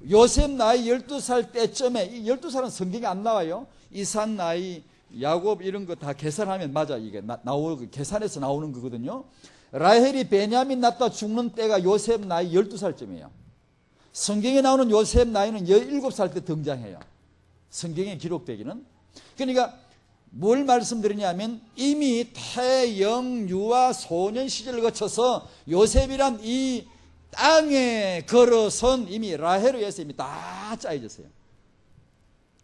요셉 나이 12살 때쯤에, 12살은 성경에 안 나와요. 이삭 나이, 야곱 이런 거 다 계산하면 맞아. 이게 계산해서 나오는 거거든요. 라헬이 베냐민 낳다 죽는 때가 요셉 나이 12살쯤이에요. 성경에 나오는 요셉 나이는 17살 때 등장해요. 성경에 기록되기는. 그러니까 뭘 말씀드리냐면, 이미 태영유아 소년 시절을 거쳐서 요셉이란 이 땅에 걸어선 이미 라헬에 의해서 이미 다 짜여졌어요.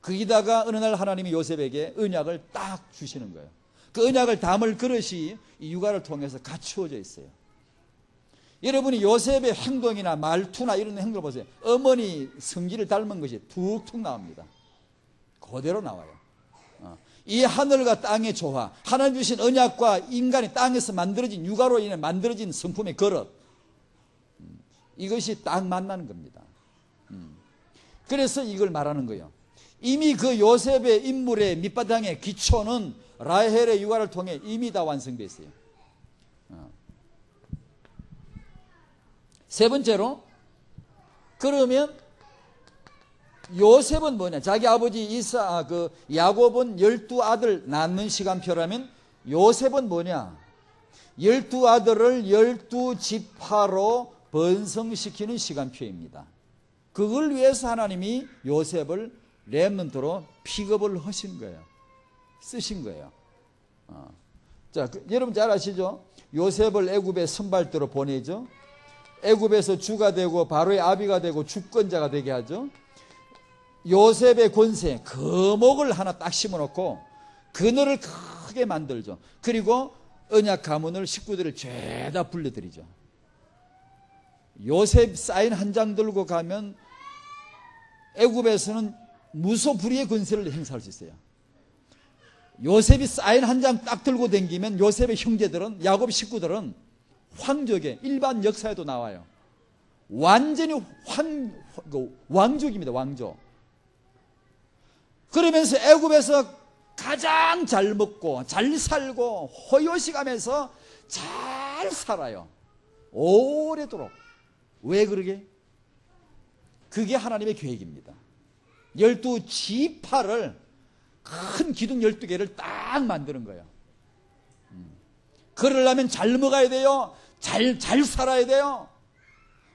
거기다가 어느 날 하나님이 요셉에게 언약을 딱 주시는 거예요. 그 언약을 담을 그릇이 이 육아를 통해서 갖추어져 있어요. 여러분이 요셉의 행동이나 말투나 이런 행동을 보세요. 어머니 성질을 닮은 것이 툭툭 나옵니다. 그대로 나와요. 이 하늘과 땅의 조화, 하나님 주신 언약과 인간이 땅에서 만들어진, 육아로 인해 만들어진 성품의 그릇, 이것이 딱 만나는 겁니다. 그래서 이걸 말하는 거예요. 이미 그 요셉의 인물의 밑바탕의 기초는 라헬의 육아를 통해 이미 다 완성되어 있어요. 세 번째로, 그러면 요셉은 뭐냐? 자기 아버지 야곱은 12아들 낳는 시간표라면 요셉은 뭐냐? 12아들을 12지파로 번성시키는 시간표입니다. 그걸 위해서 하나님이 요셉을 렘넌트로 픽업을 하신 거예요. 쓰신 거예요. 자, 여러분 잘 아시죠? 요셉을 애굽의 선발대로 보내죠. 애굽에서 주가 되고 바로의 아비가 되고 주권자가 되게 하죠. 요셉의 권세, 거목을 하나 딱 심어놓고 그늘을 크게 만들죠. 그리고 언약 가문을 식구들을 죄다 불러들이죠. 요셉 사인 한 장 들고 가면 애굽에서는 무소불위의 권세를 행사할 수 있어요. 요셉이 사인 한 장 딱 들고 다니면 요셉의 형제들은, 야곱 식구들은 황족의 일반 역사에도 나와요. 완전히 왕족입니다. 왕족. 그러면서 애굽에서 가장 잘 먹고 잘 살고 호요시가면서 잘 살아요. 오래도록. 왜 그러게? 그게 하나님의 계획입니다. 12지파를, 큰 기둥 12개를 딱 만드는 거예요. 그러려면 잘 먹어야 돼요. 잘 살아야 돼요.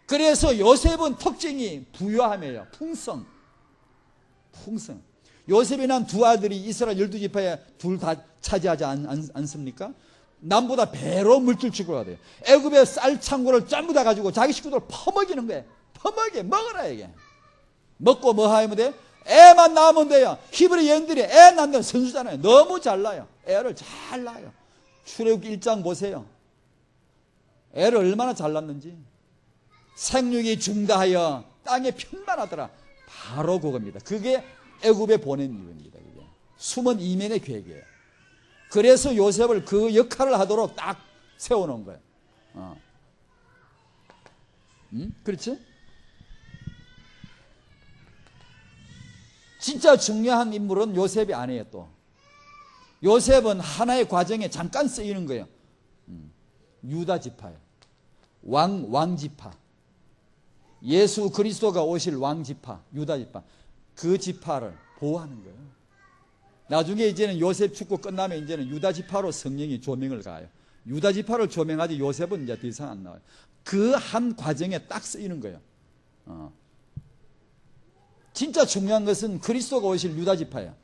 그래서 요셉은 특징이 부유함이에요. 풍성. 요셉이 난 두 아들이 이스라엘 12지파에 둘 다 차지하지 않습니까? 남보다 배로 물질 추구가 돼요. 애굽의 쌀 창고를 전부 다 가지고 자기 식구들 퍼먹이는 거예요. 먹어라 이게. 먹고 뭐 하면 돼? 애만 낳으면 돼요. 히브리 여인들이 애 낳는 선수잖아요. 너무 잘 낳아요. 애를 잘 낳아요. 출애굽기 1장 보세요. 애를 얼마나 잘 낳는지. 생육이 중다하여 땅에 편만하더라. 바로 그겁니다. 그게 애굽에 보낸 이유입니다. 그게. 숨은 이면의 계획이에요. 그래서 요셉을 그 역할을 하도록 딱 세워놓은 거예요. 그렇지? 진짜 중요한 인물은 요셉이 아니에요. 또 요셉은 하나의 과정에 잠깐 쓰이는 거예요. 유다 지파예요. 왕지파. 예수 그리스도가 오실 왕지파, 유다 지파. 그 지파를 보호하는 거예요. 나중에 이제는 요셉 축구 끝나면 이제는 유다 지파로 성령이 조명을 가요. 유다 지파를 조명하지 요셉은 이제 더 이상 안 나와요. 그 한 과정에 딱 쓰이는 거예요. 진짜 중요한 것은 그리스도가 오실 유다 지파예요.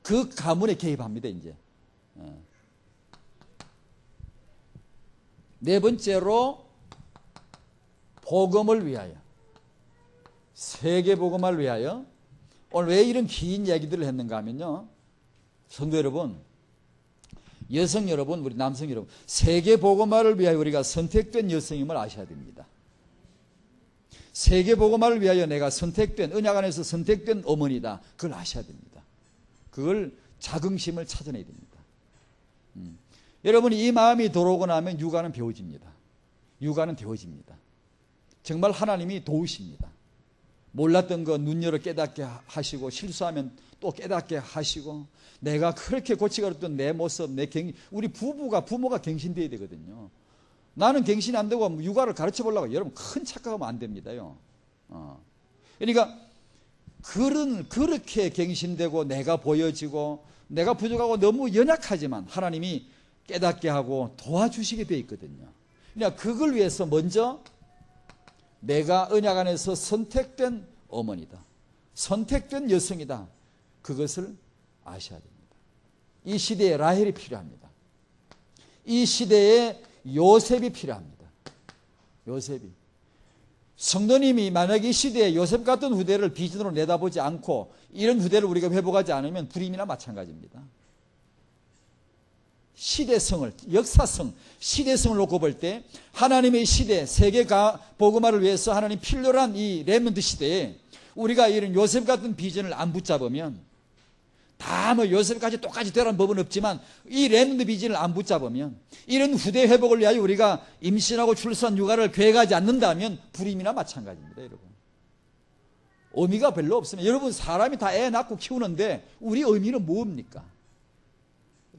그 가문에 개입합니다, 이제. 네 번째로 복음을 위하여, 세계 복음을 위하여. 오늘 왜 이런 긴 얘기들을 했는가 하면요, 성도 여러분, 여성 여러분, 우리 남성 여러분, 세계 복음화를 위하여 우리가 선택된 여성임을 아셔야 됩니다. 세계 복음화를 위하여 내가 선택된, 언약 안에서 선택된 어머니다. 그걸 아셔야 됩니다. 그걸 자긍심을 찾아내야 됩니다. 여러분이 이 마음이 들어오고 나면 육아는 배워집니다. 육아는 되어집니다. 정말 하나님이 도우십니다. 몰랐던 거 눈 열어 깨닫게 하시고, 실수하면 또 깨닫게 하시고, 내가 그렇게 고치가렸던 내 모습, 우리 부모가 갱신되어야 되거든요. 나는 갱신이 안 되고 육아를 가르쳐 보려고 여러분 큰 착각하면 안 됩니다요. 그러니까 그렇게 갱신되고 내가 보여지고 내가 부족하고 너무 연약하지만 하나님이 깨닫게 하고 도와주시게 되어 있거든요. 그러니까 그걸 위해서 먼저 내가 언약 안에서 선택된 어머니다, 선택된 여성이다, 그것을 아셔야 됩니다. 이 시대에 라헬이 필요합니다. 이 시대에 요셉이 필요합니다. 요셉이. 성도님이 만약 이 시대에 요셉 같은 후대를 비전으로 내다보지 않고 이런 후대를 우리가 회복하지 않으면 불임이나 마찬가지입니다. 시대성을, 역사성, 시대성을 놓고 볼 때 하나님의 시대, 세계 복음화를 위해서 하나님 필요한 이 렘넌트 시대에 우리가 이런 요셉 같은 비전을 안 붙잡으면, 다 뭐 요셉까지 똑같이 되라는 법은 없지만 이 렘넌트 비전을 안 붙잡으면, 이런 후대 회복을 위하여 우리가 임신하고 출산, 육아를 계획하지 않는다면 불임이나 마찬가지입니다. 여러분, 의미가 별로 없습니다. 여러분, 사람이 다 애 낳고 키우는데 우리 의미는 뭡니까?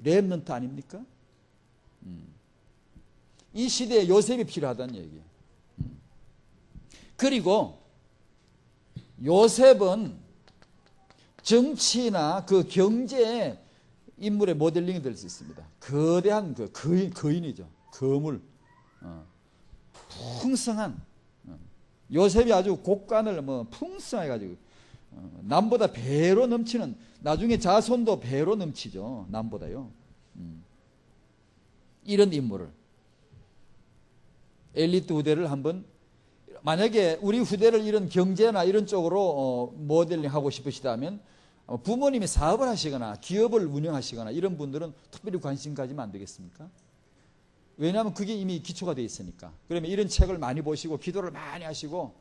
렘넌트 아닙니까? 이 시대에 요셉이 필요하다는 얘기예요. 그리고 요셉은 정치나 그 경제 인물의 모델링이 될 수 있습니다. 거대한 그 거인이죠. 거물. 풍성한. 요셉이 아주 곡간을 풍성해 가지고 남보다 배로 넘치는, 나중에 자손도 배로 넘치죠. 남보다요. 이런 인물을, 엘리트 후대를 한번, 만약에 우리 후대를 이런 경제나 이런 쪽으로 모델링하고 싶으시다면 부모님이 사업을 하시거나 기업을 운영하시거나 이런 분들은 특별히 관심 가지면 안 되겠습니까? 왜냐하면 그게 이미 기초가 되어 있으니까. 그러면 이런 책을 많이 보시고 기도를 많이 하시고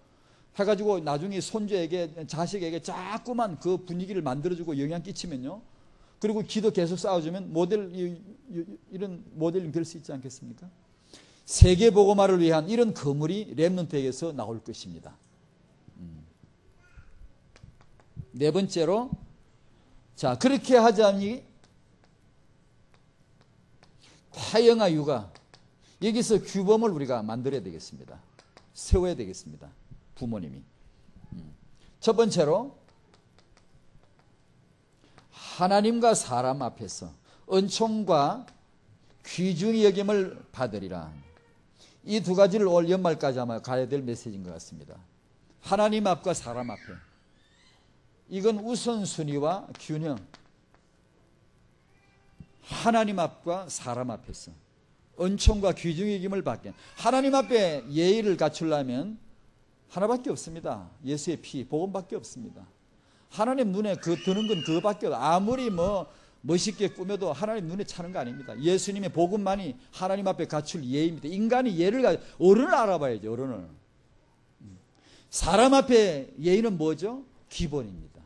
해가지고 나중에 손주에게, 자식에게 자꾸만 그 분위기를 만들어주고 영향 끼치면요, 그리고 기도 계속 쌓아주면 이런 모델링 될 수 있지 않겠습니까? 세계 복음화를 위한 이런 거물이 렘넌트에게서 나올 것입니다. 네 번째로, 자, 그렇게 하자니 타영아 육아, 여기서 규범을 우리가 만들어야 되겠습니다. 세워야 되겠습니다. 부모님이. 첫 번째로, 하나님과 사람 앞에서 은총과 귀중히 여김을 받으리라. 이 두 가지를 올 연말까지 아마 가야 될 메시지인 것 같습니다. 하나님 앞과 사람 앞에. 이건 우선순위와 균형. 하나님 앞과 사람 앞에서 은총과 귀중히 여김을 받게. 하나님 앞에 예의를 갖추려면 하나밖에 없습니다. 예수의 피, 복음밖에 없습니다. 하나님 눈에 드는 건 그거밖에 없어요. 아무리 멋있게 꾸며도 하나님 눈에 차는 거 아닙니다. 예수님의 복음만이 하나님 앞에 갖출 예입니다. 인간이 예를 어른을 알아봐야죠. 어른을. 사람 앞에 예의는 뭐죠? 기본입니다.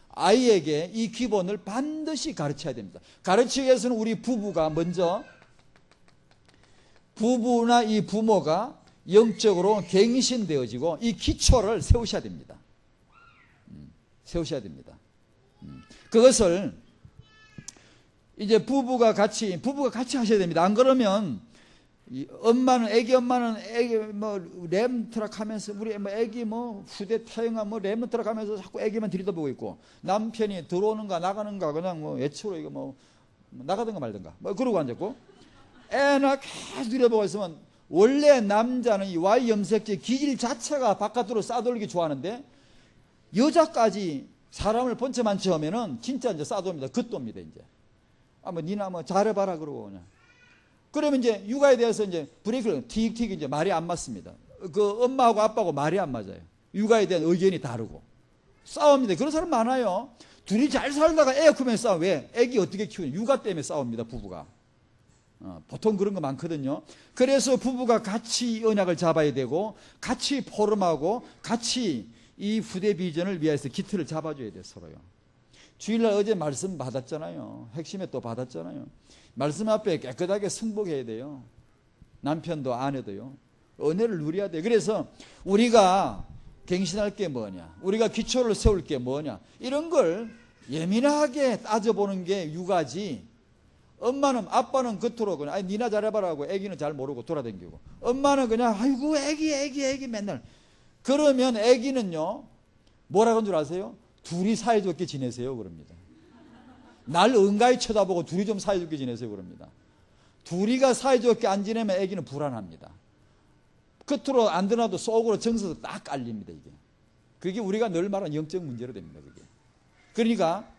아이에게 이 기본을 반드시 가르쳐야 됩니다. 가르치기 위해서는 우리 부부가 먼저, 부부나 이 부모가 영적으로 갱신되어지고 이 기초를 세우셔야 됩니다. 세우셔야 됩니다. 그것을 이제 부부가 같이 하셔야 됩니다. 안 그러면 애기 엄마는 렘트락 하면서, 우리 애기 후대 타영아 렘트락 하면서 자꾸 애기만 들여다보고 있고, 남편이 들어오는가 나가는가 그냥 애초로 이거 나가든가 말든가 그러고 앉았고, 애나 계속 들여다보고 있으면, 원래 남자는 이 Y 염색체 기질 자체가 바깥으로 싸돌기 좋아하는데 여자까지 사람을 번쩍만치 하면은 진짜 이제 싸돌립니다. 겉돕니다. 이제 니나 잘해봐라 그러고 그냥 그러면 이제 육아에 대해서 이제 브레이크를 틱틱 이제 말이 안 맞습니다. 그 엄마하고 아빠하고 말이 안 맞아요. 육아에 대한 의견이 다르고 싸웁니다. 그런 사람 많아요. 둘이 잘 살다가 애 크면 싸워. 왜? 애기 어떻게 키우냐? 육아 때문에 싸웁니다. 부부가. 보통 그런 거 많거든요. 그래서 부부가 같이 언약을 잡아야 되고 같이 포럼하고 같이 이 후대 비전을 위해서 기틀을 잡아줘야 돼요. 서로요. 주일날 어제 말씀 받았잖아요. 핵심에 또 받았잖아요. 말씀 앞에 깨끗하게 승복해야 돼요. 남편도 아내도요. 은혜를 누려야 돼요. 그래서 우리가 갱신할 게 뭐냐, 우리가 기초를 세울 게 뭐냐, 이런 걸 예민하게 따져보는 게 육아지. 엄마는, 아빠는 겉으로 그냥 아니 니나 잘해봐라고 애기는 잘 모르고 돌아다니고, 엄마는 그냥 아이고 애기 맨날. 그러면 애기는요 뭐라고 하는 줄 아세요? 둘이 사이좋게 지내세요 그럽니다. 날 은가히 쳐다보고 둘이 좀 사이좋게 지내세요 그럽니다. 둘이가 사이좋게 안 지내면 애기는 불안합니다. 겉으로 안 드러나도 속으로 정서도 딱 깔립니다. 이게 그게 우리가 늘 말하는 영적 문제로 됩니다. 그게. 그러니까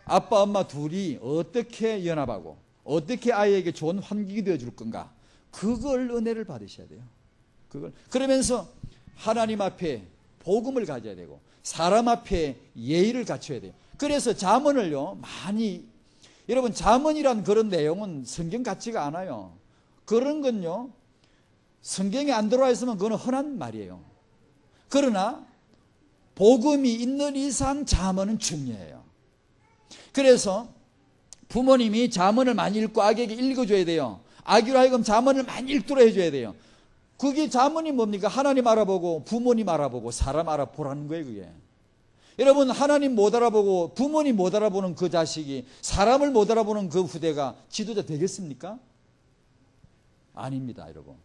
아빠 엄마 둘이 어떻게 연합하고 어떻게 아이에게 좋은 환경이 되어줄 건가, 그걸 은혜를 받으셔야 돼요. 그걸 그러면서 하나님 앞에 복음을 가져야 되고 사람 앞에 예의를 갖춰야 돼요. 그래서 잠언을요 많이, 여러분 잠언이란 그런 내용은 성경 같지가 않아요. 그런 건요 성경에 안 들어와 있으면 그건 흔한 말이에요. 그러나 복음이 있는 이상 잠언은 중요해요. 그래서 부모님이 잠언을 많이 읽고 아기에게 읽어줘야 돼요. 아기로 하여금 잠언을 많이 읽도록 해줘야 돼요. 그게 잠언이 뭡니까? 하나님 알아보고 부모님 알아보고 사람 알아보라는 거예요. 그게. 여러분 하나님 못 알아보고 부모님 못 알아보는 그 자식이 사람을 못 알아보는 그 후대가 지도자 되겠습니까? 아닙니다, 여러분.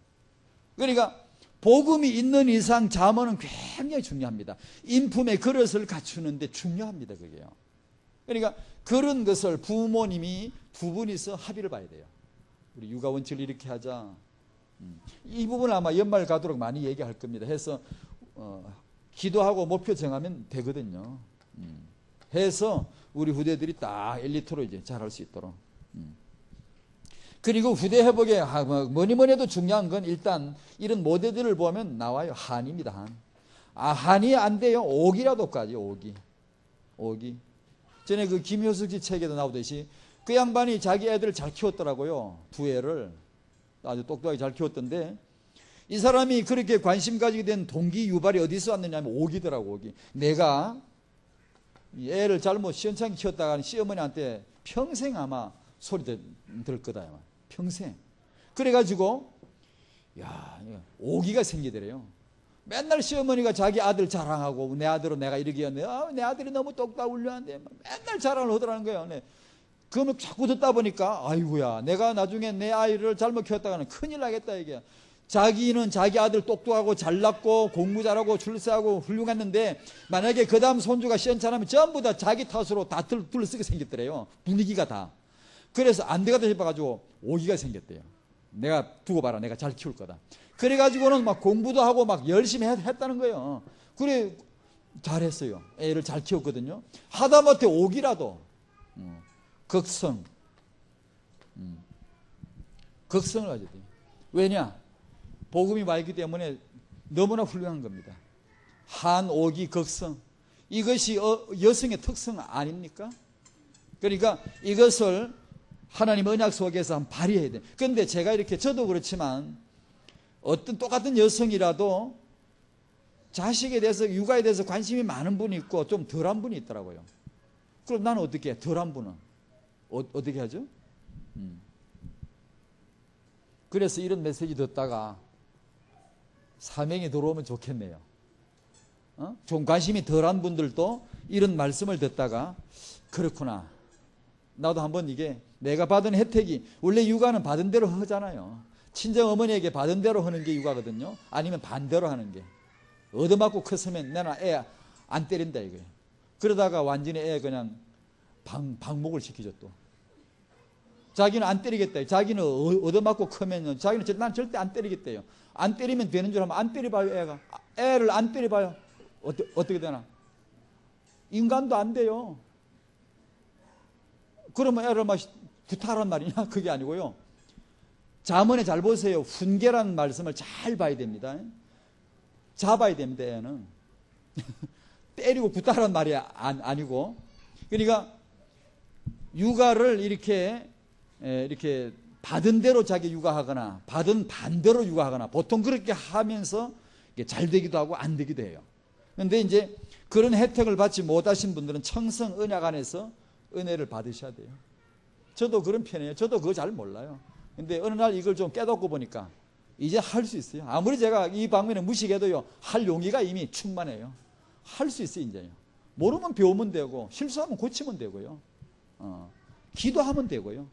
그러니까 복음이 있는 이상 잠언은 굉장히 중요합니다. 인품의 그릇을 갖추는데 중요합니다, 그게요. 그러니까 그런 것을 부모님이 두 분이서 합의를 봐야 돼요. 우리 육아 원칙을 이렇게 하자. 이 부분은 아마 연말 가도록 많이 얘기할 겁니다. 해서 기도하고 목표 정하면 되거든요. 해서 우리 후대들이 딱 엘리트로 이제 잘할 수 있도록. 그리고 후대 회복에 뭐니 해도 중요한 건 일단 이런 모델들을 보면 나와요. 한입니다. 한. 한이 안 돼요. 오기라도까지 오기. 전에 그 김효숙 씨 책에도 나오듯이 그 양반이 자기 애들을 잘 키웠더라고요. 두 애를 아주 똑똑하게 잘 키웠던데, 이 사람이 그렇게 관심 가지게 된 동기 유발이 어디서 왔느냐면 오기더라고. 오기. 내가 애를 잘못 시원찮게 키웠다가 시어머니한테 평생 아마 소리 들 거다. 아마. 평생. 그래가지고 오기가 생기더래요. 맨날 시어머니가 자기 아들 자랑하고 내 아들은 내가 이렇게 했는데 내 아들이 너무 똑딱 훌륭한데 맨날 자랑을 하더라는 거예요. 그러면 자꾸 듣다 보니까 아이고야, 내가 나중에 내 아이를 잘못 키웠다가는 큰일 나겠다 이게. 자기는 자기 아들 똑똑하고 잘났고 공부 잘하고 출세하고 훌륭했는데 만약에 그 다음 손주가 시원찮으면 전부 다 자기 탓으로 다 둘러쓰게 생겼더래요. 분위기가 다. 그래서 안 되겠다 싶어가지고 오기가 생겼대요. 내가 두고 봐라, 내가 잘 키울 거다. 그래가지고는 막 공부도 하고 막 열심히 했다는 거예요. 그래 잘했어요. 애를 잘 키웠거든요. 하다못해 오기라도 극성을 가져야 돼요. 왜냐? 복음이 와 있기 때문에 너무나 훌륭한 겁니다. 한, 오기, 극성. 이것이 여성의 특성 아닙니까? 그러니까 이것을 하나님 언약 속에서 한번 발휘해야 돼요. 그런데 제가 이렇게, 저도 그렇지만 어떤 똑같은 여성이라도 자식에 대해서, 육아에 대해서 관심이 많은 분이 있고 좀 덜한 분이 있더라고요. 그럼 나는 어떻게 해? 덜한 분은 어떻게 하죠? 그래서 이런 메시지 듣다가 사명이 들어오면 좋겠네요. 좀 관심이 덜한 분들도 이런 말씀을 듣다가 그렇구나, 나도 한번 이게 내가 받은 혜택이, 원래 육아는 받은 대로 하잖아요. 친정 어머니에게 받은 대로 하는 게 육아거든요. 아니면 반대로 하는 게, 얻어맞고 컸으면 내가 애 안 때린다 이거예요. 그러다가 완전히 애 그냥 방목을 시키죠. 또 자기는 안 때리겠다. 자기는 얻어맞고 크면 자기는 난 절대 안 때리겠대요. 안 때리면 되는 줄 알면 안 때려봐요. 애가 애를 안 때려봐요. 어떻게 되나? 인간도 안 돼요. 그러면 애를 막 구타란 말이냐? 그게 아니고요. 잠언에 잘 보세요. 훈계라는 말씀을 잘 봐야 됩니다. 잡아야 됩니다. 얘는. 때리고 굿다라는 말이 아니고. 그러니까 육아를 이렇게 받은 대로 자기 육아하거나 받은 반대로 육아하거나 보통 그렇게 하면서 잘 되기도 하고 안 되기도 해요. 그런데 이제 그런 혜택을 받지 못하신 분들은 청성 언약 안에서 은혜를 받으셔야 돼요. 저도 그런 편이에요. 저도 그거 잘 몰라요. 근데 어느 날 이걸 좀 깨닫고 보니까 이제 할 수 있어요. 아무리 제가 이 방면에 무식해도요, 할 용의가 이미 충만해요. 할 수 있어요, 이제요. 모르면 배우면 되고, 실수하면 고치면 되고요. 기도하면 되고요.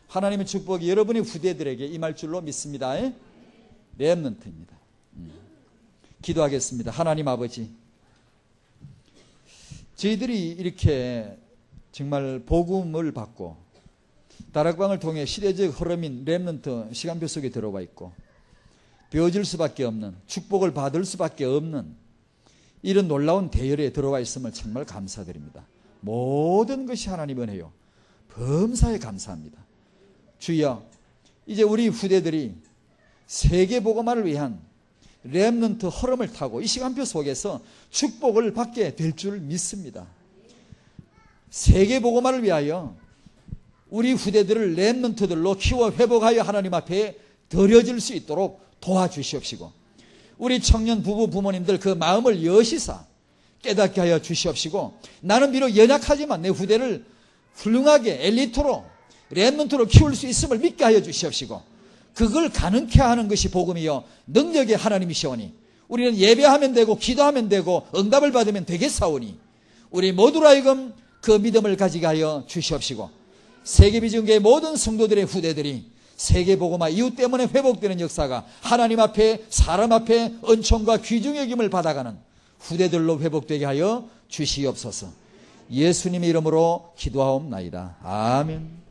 하나님의 축복이 여러분의 후대들에게 임할 줄로 믿습니다. 렘넌트입니다. 기도하겠습니다. 하나님 아버지, 저희들이 이렇게 정말 복음을 받고 다락방을 통해 시대적 흐름인 렘넌트 시간표 속에 들어와 있고 배워질 수밖에 없는, 축복을 받을 수밖에 없는 이런 놀라운 대열에 들어와 있음을 정말 감사드립니다. 모든 것이 하나님 은혜요, 범사에 감사합니다. 주여, 이제 우리 후대들이 세계 복음화를 위한 렘넌트 흐름을 타고 이 시간표 속에서 축복을 받게 될 줄 믿습니다. 세계 복음화를 위하여 우리 후대들을 렘넌트들로 키워 회복하여 하나님 앞에 드려질 수 있도록 도와주시옵시고, 우리 청년 부부 부모님들 그 마음을 여시사 깨닫게 하여 주시옵시고, 나는 비록 연약하지만 내 후대를 훌륭하게 엘리트로 렘넌트로 키울 수 있음을 믿게 하여 주시옵시고, 그걸 가능케 하는 것이 복음이요 능력의 하나님이시오니 우리는 예배하면 되고 기도하면 되고 응답을 받으면 되겠사오니 우리 모두로 하여금 그 믿음을 가지게 하여 주시옵시고, 세계비전교회 모든 성도들의 후대들이 세계복음화 이웃 때문에 회복되는 역사가 하나님 앞에 사람 앞에 은총과 귀중의 여김을 받아가는 후대들로 회복되게 하여 주시옵소서. 예수님의 이름으로 기도하옵나이다. 아멘.